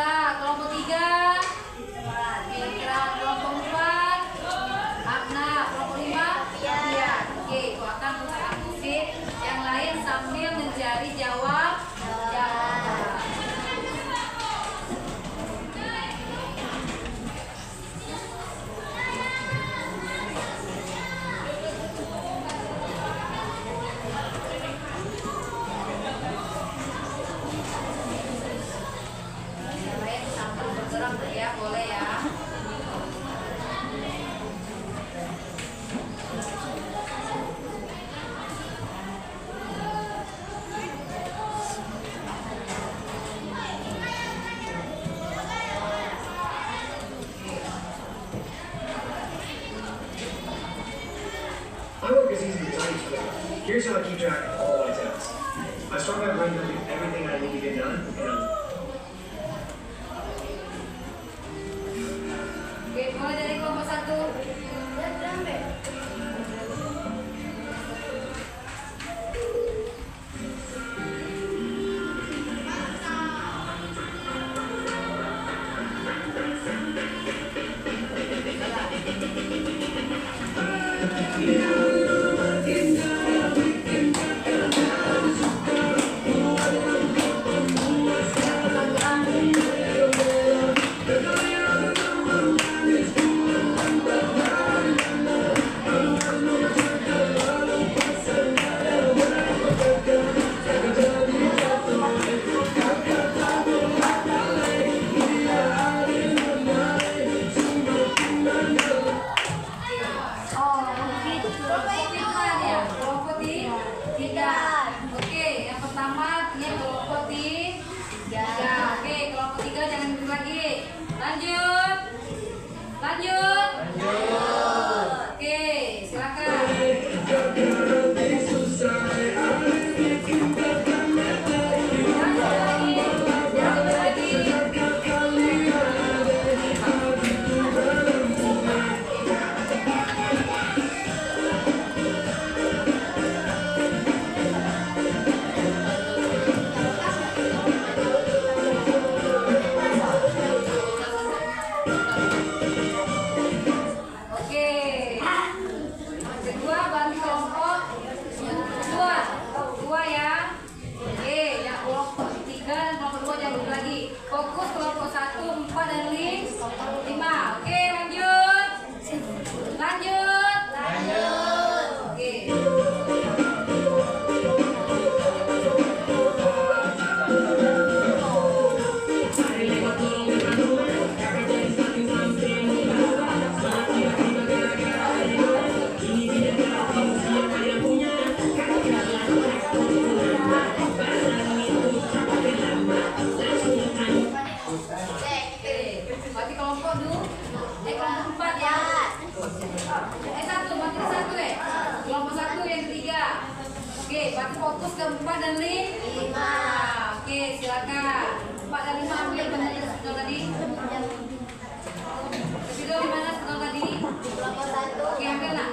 Bisa. Kelompok 3. Mitra. Kelompok 4. Abna. Kelompok 5. Iya. Oke, aku akan putarkan musik yang lain sambil mencari jawaban. Yang lain sambil bergerak ya, boleh ya. My work is easy to tell you quickly. Here's how I keep track of all my tasks. I start by writing down everything I need to get done, and Oke, mulai dari kelompok 1. Kelompok 3. Oke, yang pertama ini kelompok 3. Oke, kelompok 3 jangan duduk lagi. Lanjut. Oke, silakan. Jangan lagi. Oke. Kedua bantu kelompok 2 ya. Oke, yang kelompok 3 dan kelompok 2 jangan duduk lagi. Fokus kelompok 1, 4 dan 5. Oke, lanjut. Oke. Berarti kelompok kelompok 4 ya. Satu ya. Kelompok 1 yang ketiga. Oke, berarti fokus ke 4 dan 5. Oke, silakan. 4 dan 5 ambil benar sebetul tadi. Sebetul di mana sebetul tadi? Kelompok 1. Oke, ambil nak.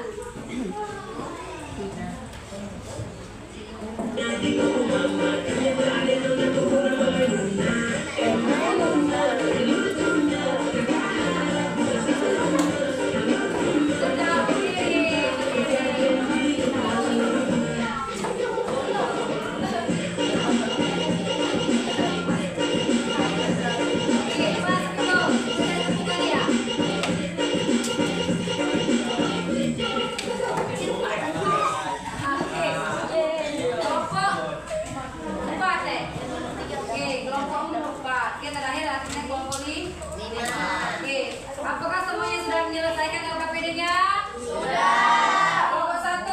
Apakah semuanya sudah menyelesaikan LKPD-nya? Sudah. Kelompok 1?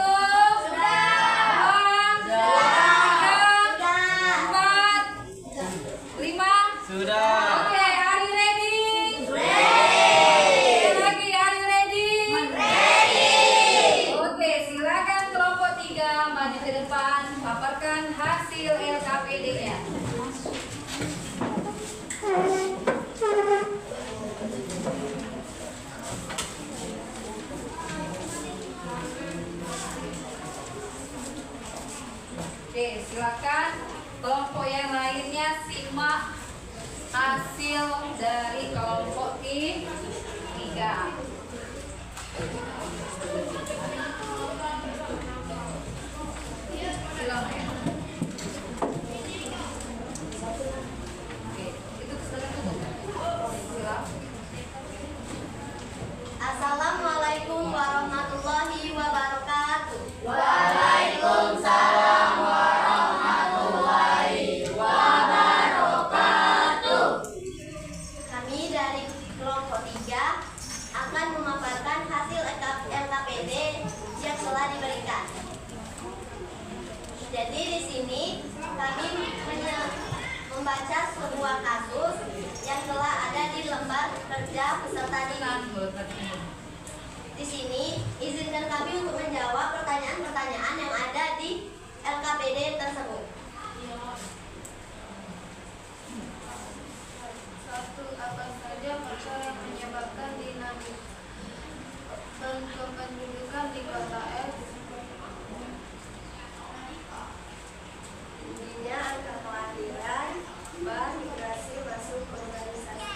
Sudah. 2, 3, 4, 5? Sudah. Oke, are you ready? Ready. Lagi, are you ready? Ready. Oke, silakan kelompok 3 maju ke depan, paparkan hasil LKPD-nya. Oke, silakan kelompok yang lainnya simak hasil dari kelompok tiga. Silakan ya. Oke, itu silakan. Assalamualaikum warahmatullahi wabarakatuh. Waalaikumsalam warahmatullahi wabarakatuh. Kami dari kelompok 3 akan memaparkan hasil LKPD yang telah diberikan. Jadi di sini kami membaca sebuah kasus yang telah ada di lembar kerja peserta didik. Di sini izinkan kami untuk menjawab pertanyaan-pertanyaan yang ada di LKPD tersebut. 1. Apa saja faktor yang menyebabkan dinamika kependudukan di kota X? Tingginya angka kelahiran, migrasi masuk organisasi.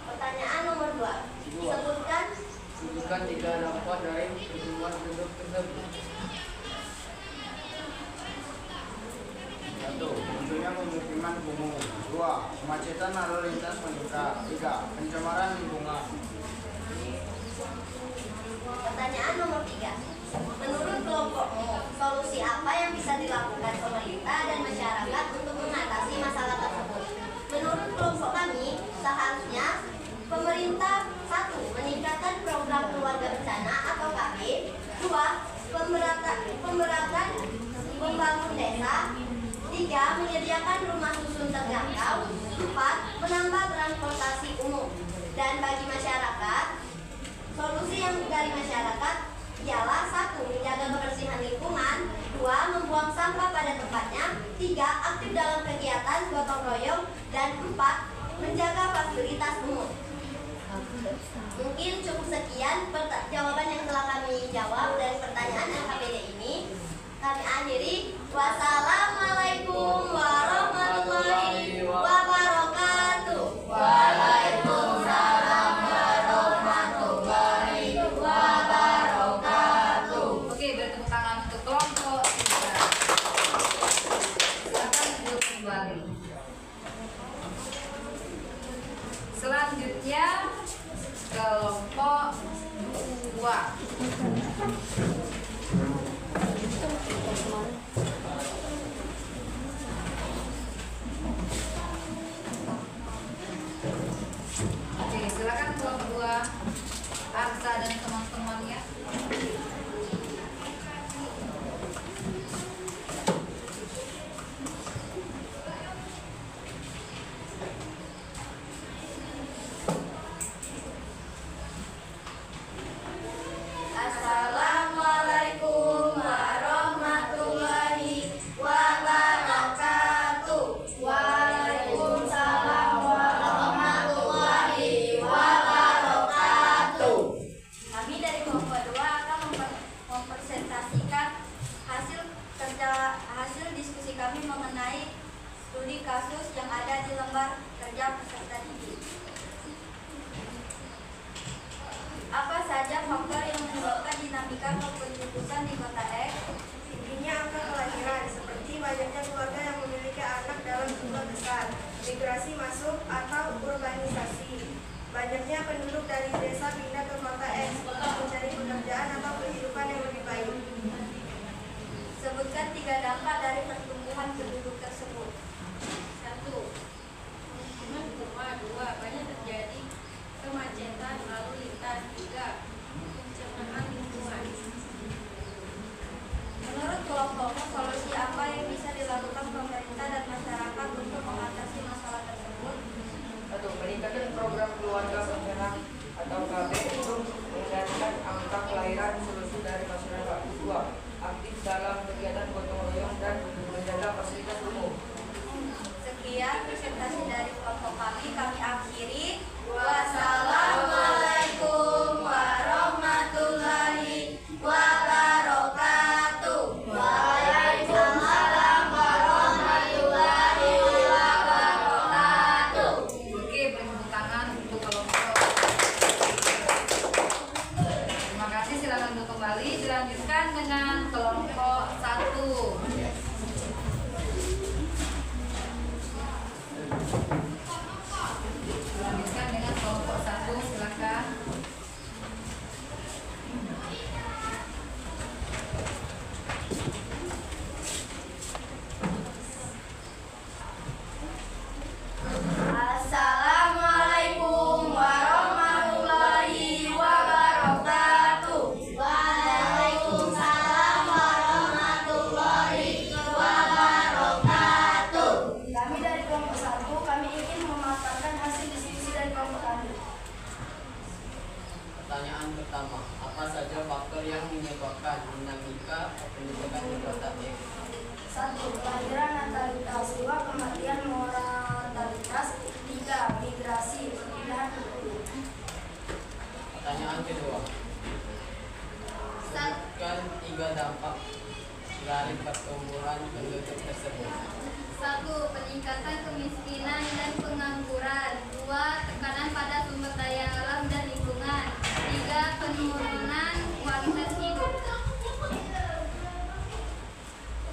Pertanyaan nomor 2. Sebutkan Sebutkan 3 dampak dari pertumbuhan penduduk tersebut. 1. Munculnya pemukiman kumuh. 2. Kemacetan lalu lintas meningkat. 3. Pencemaran lingkungan. pertanyaan nomor 3. Menurut kelompokmu, solusi apa yang bisa dilakukan pemerintah dan masyarakat untuk mengatasi masalah tersebut? Menurut kelompok kami, seharusnya pemerintah 1. Meningkatkan program keluarga bencana atau KB. 2. Pemberatan membangun desa. 3. Menyediakan rumah susun terjangkau. 4. Menambah transportasi umum. Dan bagi masyarakat, solusi yang dari masyarakat ialah 1. Menjaga kebersihan lingkungan. 2. Membuang sampah pada tempatnya. 3. Aktif dalam kegiatan gotong royong. Dan 4. Menjaga fasilitas umum. Mungkin cukup sekian jawaban yang telah kami jawab dari pertanyaan LKPD ini. Kami akhiri. Wassalamualaikum warahmatullahi wabarakatuh. Waalaikumsalam warahmatullahi wabarakatuh. Oke, bertepuk tangan untuk kelompok 3. Silakan duduk kembali. Selanjutnya kelompok 2. Oke, silakan kelompok 2. Arsa dan teman-temannya. Assalamualaikum warahmatullahi wabarakatuh. Waalaikumsalam warahmatullahi wabarakatuh. Kami dari kelompok 2 akan mempresentasikan hasil diskusi kami mengenai studi kasus yang ada di lembar kerja peserta didik. Apa saja faktor yang menyebabkan dinamika kependudukan di kota X? Tingginya angka kelahiran, seperti banyaknya keluarga yang memiliki anak dalam jumlah besar, migrasi masuk atau urbanisasi. Banyaknya penduduk dari desa pindah ke kota X untuk mencari pekerjaan atau kehidupan yang lebih baik. Sebutkan 3 dampak dari pertumbuhan penduduk tersebut. 1. Pemukiman rumah. 2. Banyak terjadi kemacetan lalu lintas. 3. Pencemaran lingkungan. Menurut kelompokmu, solusi apa yang bisa dilakukan pemerintah dan masyarakat untuk mengatasi masalah tersebut? 1. Meningkatkan program keluarga bencana atau KB untuk mengendalikan angka kelahiran solusi dari masyarakat. 2. Aktif dalam kegiatan gotong royong dan menjaga fasilitas umum. Sekian presentasi dari kelompok kami akhiri. Wassalamualaikum warahmatullahi wabarakatuh. Waalaikumsalam warahmatullahi wabarakatuh. Pertanyaan pertama, apa saja faktor yang menyebabkan dinamika pendidikan di kota X? 1. Kelahiran natalitas. 2. Kematian mortalitas. 3. Migrasi perpindahan penduduk. Pertanyaan kedua, sebutkan 3 dampak dari pertumbuhan penduduk tersebut. 1. Peningkatan kemiskinan dan pengangguran. 2. Tekanan pada sumber daya alam dan lingkungan. 3. Penurunan kualitas hidup.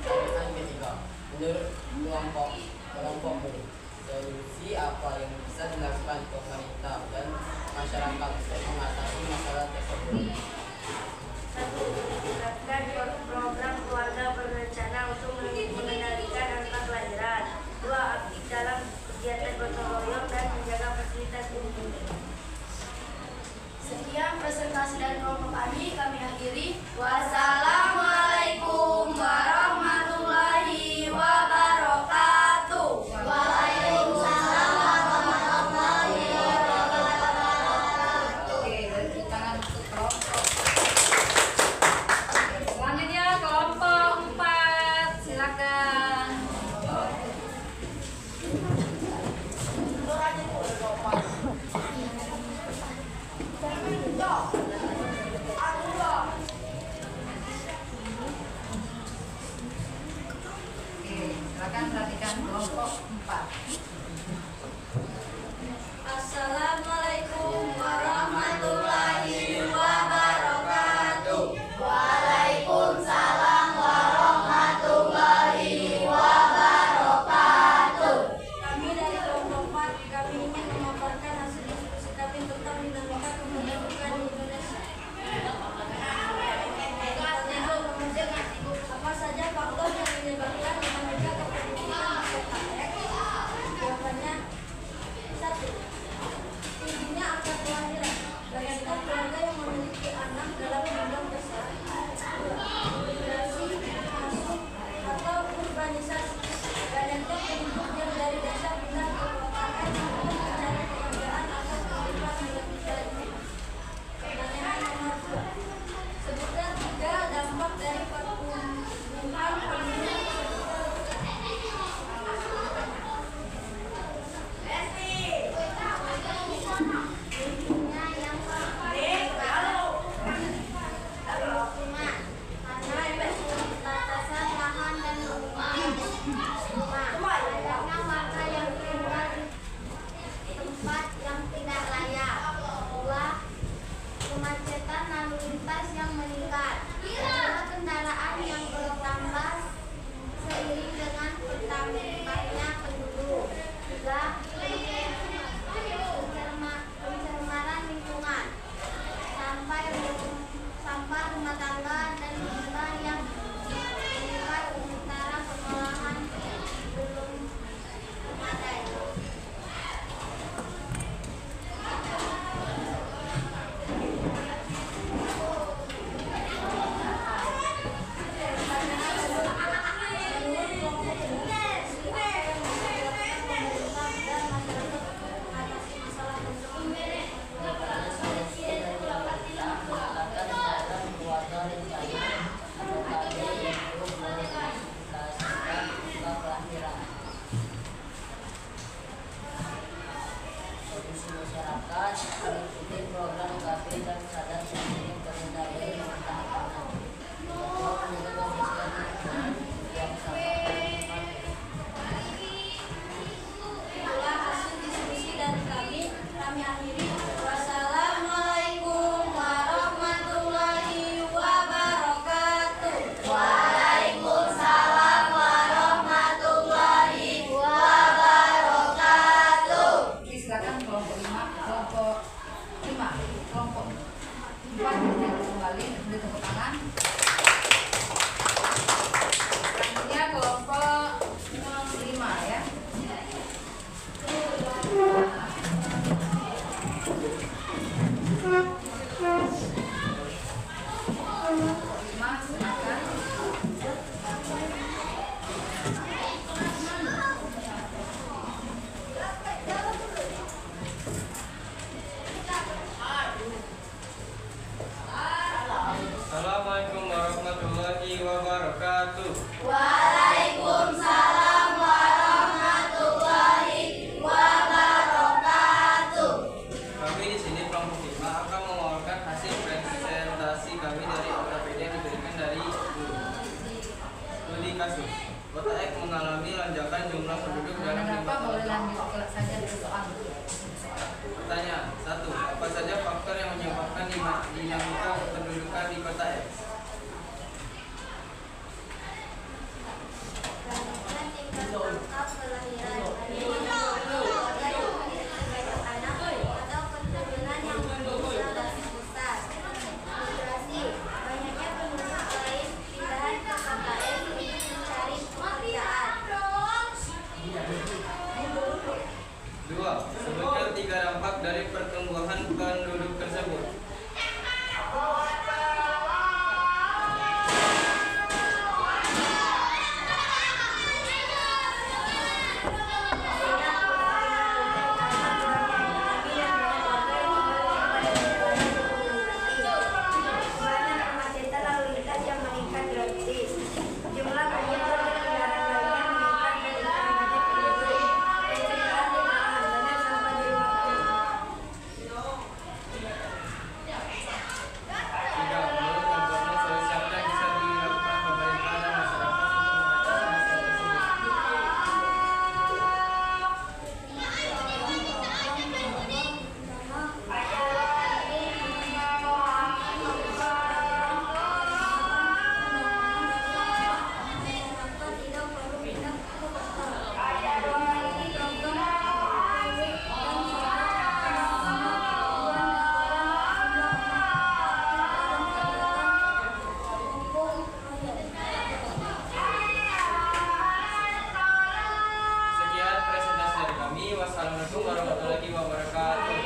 Pertanyaan ketiga, menurut kelompokmu, solusi apa yang bisa dilakukan pemerintah dan masyarakat untuk mengatasi masalah tersebut? 1. Terapkan program keluarga berencana untuk mengendalikan angka kelahiran. 2. Aktif dalam kegiatan gotong royong dan menjaga fasilitas umum. Sekian presentasi dari kelompok kami akhiri. Wassalamualaikum warahmatullahi wabarakatuh. Waalaikumsalam warahmatullahi wabarakatuh. Oke, beri tangan untuk kelompok. Selanjutnya kelompok 4, silakan. Oke, silakan perhatikan kelompok 4. Assalamualaikum warahmatullahi wabarakatuh. Waalaikumsalam warahmatullahi wabarakatuh. Kami dari kelompok 4, kami ingin memaparkan hasil diskusi kami tentang dinamika kependudukan di Indonesia. Apa saja faktor yang menyebabkan dinamika kependudukan di kota X? Jawabannya 1. Tingginya angka kelahiran. Banyaknya keluarga yang memiliki anak dalam jumlah besar. 2. Migrasi masuk atau urbanisasi. Banyaknya penduduk yang dari desa pindah ke kota X untuk mencari pekerjaan atau kehidupan yang lebih baik. Pertanyaan nomor 2. Sebutkan 3 dampak dari pertumbuhan penduduk. Intinya yang pertama, karena pembatasan lahan dan rumah. 5. Banyaknya warga yang tinggal di tempat yang tidak layak. 2. Kemacetan lalu lintas yang meningkat. 3. Kendaraan yang bertambah seiring dengan bertambahnya penduduk. 3. Pencemaran lingkungan, sampah rumah tangga dan limbah yang meningkat sementara pengolahan belum memadai. Solusi masyarakat mengikuti program KB dan sadar pentingnya pengendalian limbah pangan. Kedua, menjaga kebersihan lingkungan yang sampah. Itulah hasil diskusi dari kami akhiri. Wassalamualaikum warahmatullahi wabarakatuh. Waalaikumsalam warahmatullahi wabarakatuh. Oke, silakan kelompok 5, kelompok 5, kelompok 4. mewujudkan 3 dampak dari pertumbuhan penduduk tersebut. Wassalamualaikum warahmatullahi wabarakatuh.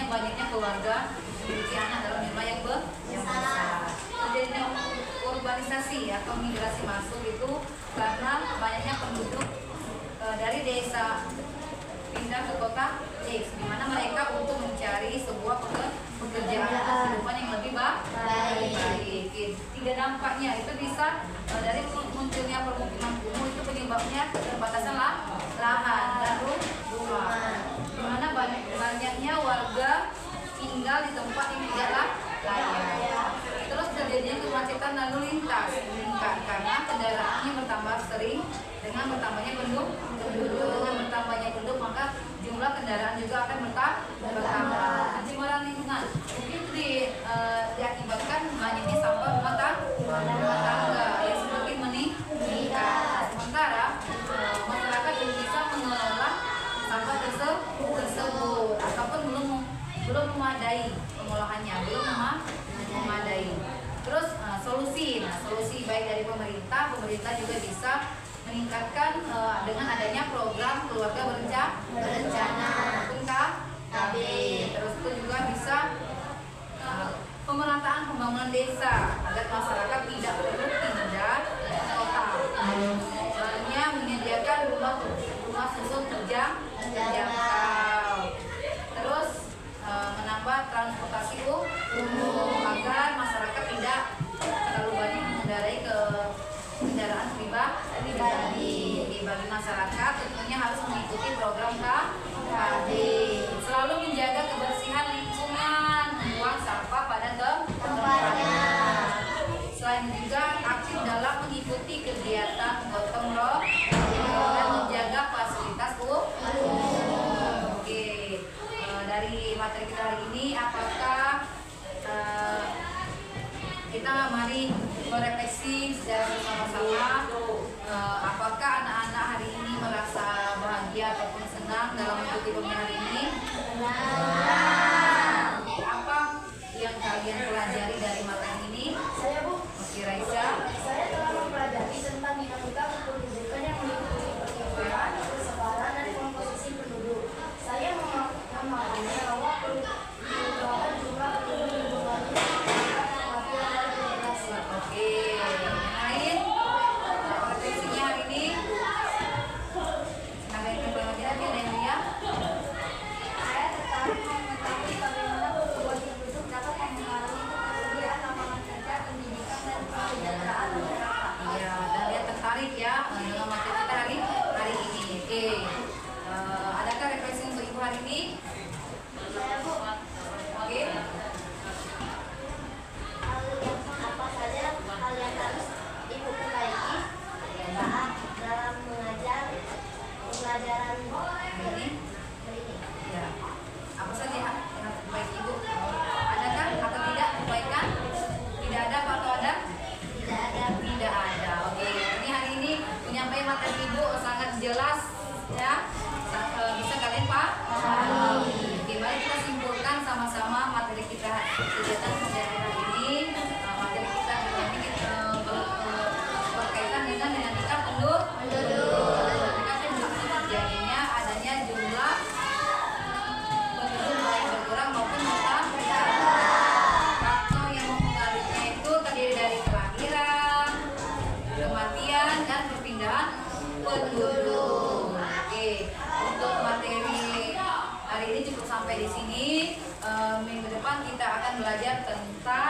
Banyaknya keluarga memiliki anak dalam jumlah yang besar. Terjadinya urbanisasi atau migrasi masuk itu karena banyaknya penduduk dari desa pindah ke kota X, di mana mereka untuk mencari sebuah pekerjaan atau kehidupan yang lebih baik. 3 dampaknya itu bisa dari munculnya permukiman kumuh, itu penyebabnya keterbatasan lahan dan rumah, di mana banyaknya warga tinggal di tempat yang tidaklah layak. Terus terjadinya kemacetan lalu lintas meningkat karena kendaraannya bertambah sering dengan bertambahnya penduduk. Dengan bertambahnya penduduk maka jumlah kendaraan juga akan bertambah. Pencemaran lingkungan mungkin diakibatkan banyaknya sampah rumah tangga yang semakin meningkat. Sementara masyarakat belum bisa mengelola sampah tersebut ataupun belum memadai pengolahannya, belum memadai. Terus solusi baik dari pemerintah juga bisa meningkatkan dengan adanya program keluarga berencana maupun KB. Terus itu juga bisa pemerataan pembangunan desa agar masyarakat tidak perlu pindah kota. Misalnya menyediakan rumah susun terjangkau. Terus menambah transportasi umum agar masyarakat tidak terlalu banyak mengendarai kendaraan pribadi. Bagi masyarakat tentunya harus mengikuti program KKD. Selalu menjaga kebersihan lingkungan, membuang sampah pada tempatnya. Selain juga aktif dalam mengikuti kegiatan gotong royong dan menjaga fasilitas umum. Oke, dari materi kita hari ini, apakah kita mari merefleksi secara bersama-sama, apakah anak-anak hari ini merasa bahagia ataupun senang dalam mengikuti pembelajaran hari ini? Apa yang kalian pelajari dari materi ini? Saya, Bu. Oke, Raisa. Saya telah mempelajari tentang dinamika kependudukan yang meliputi perkembangan, kesebaran, dan komposisi penduduk. Saya memahami bahwa perubahan jumlah penduduk hubungannya dengan kematian dan generasi. Oke, yang lain refleksinya hari ini. Senang dari pembelajaran ada yang lihat? Saya tertarik kegiatan pembelajaran ini materi kita hari ini kita berkaitan dengan dinamika penduduk. Dinamika penduduk terjadinya adanya jumlah penduduk baik berkurang maupun bertambah. Faktor yang mempengaruhinya itu terdiri dari kelahiran, kematian, dan perpindahan penduduk. Oke, untuk materi hari ini cukup sampai di sini. Minggu depan kita akan belajar tentang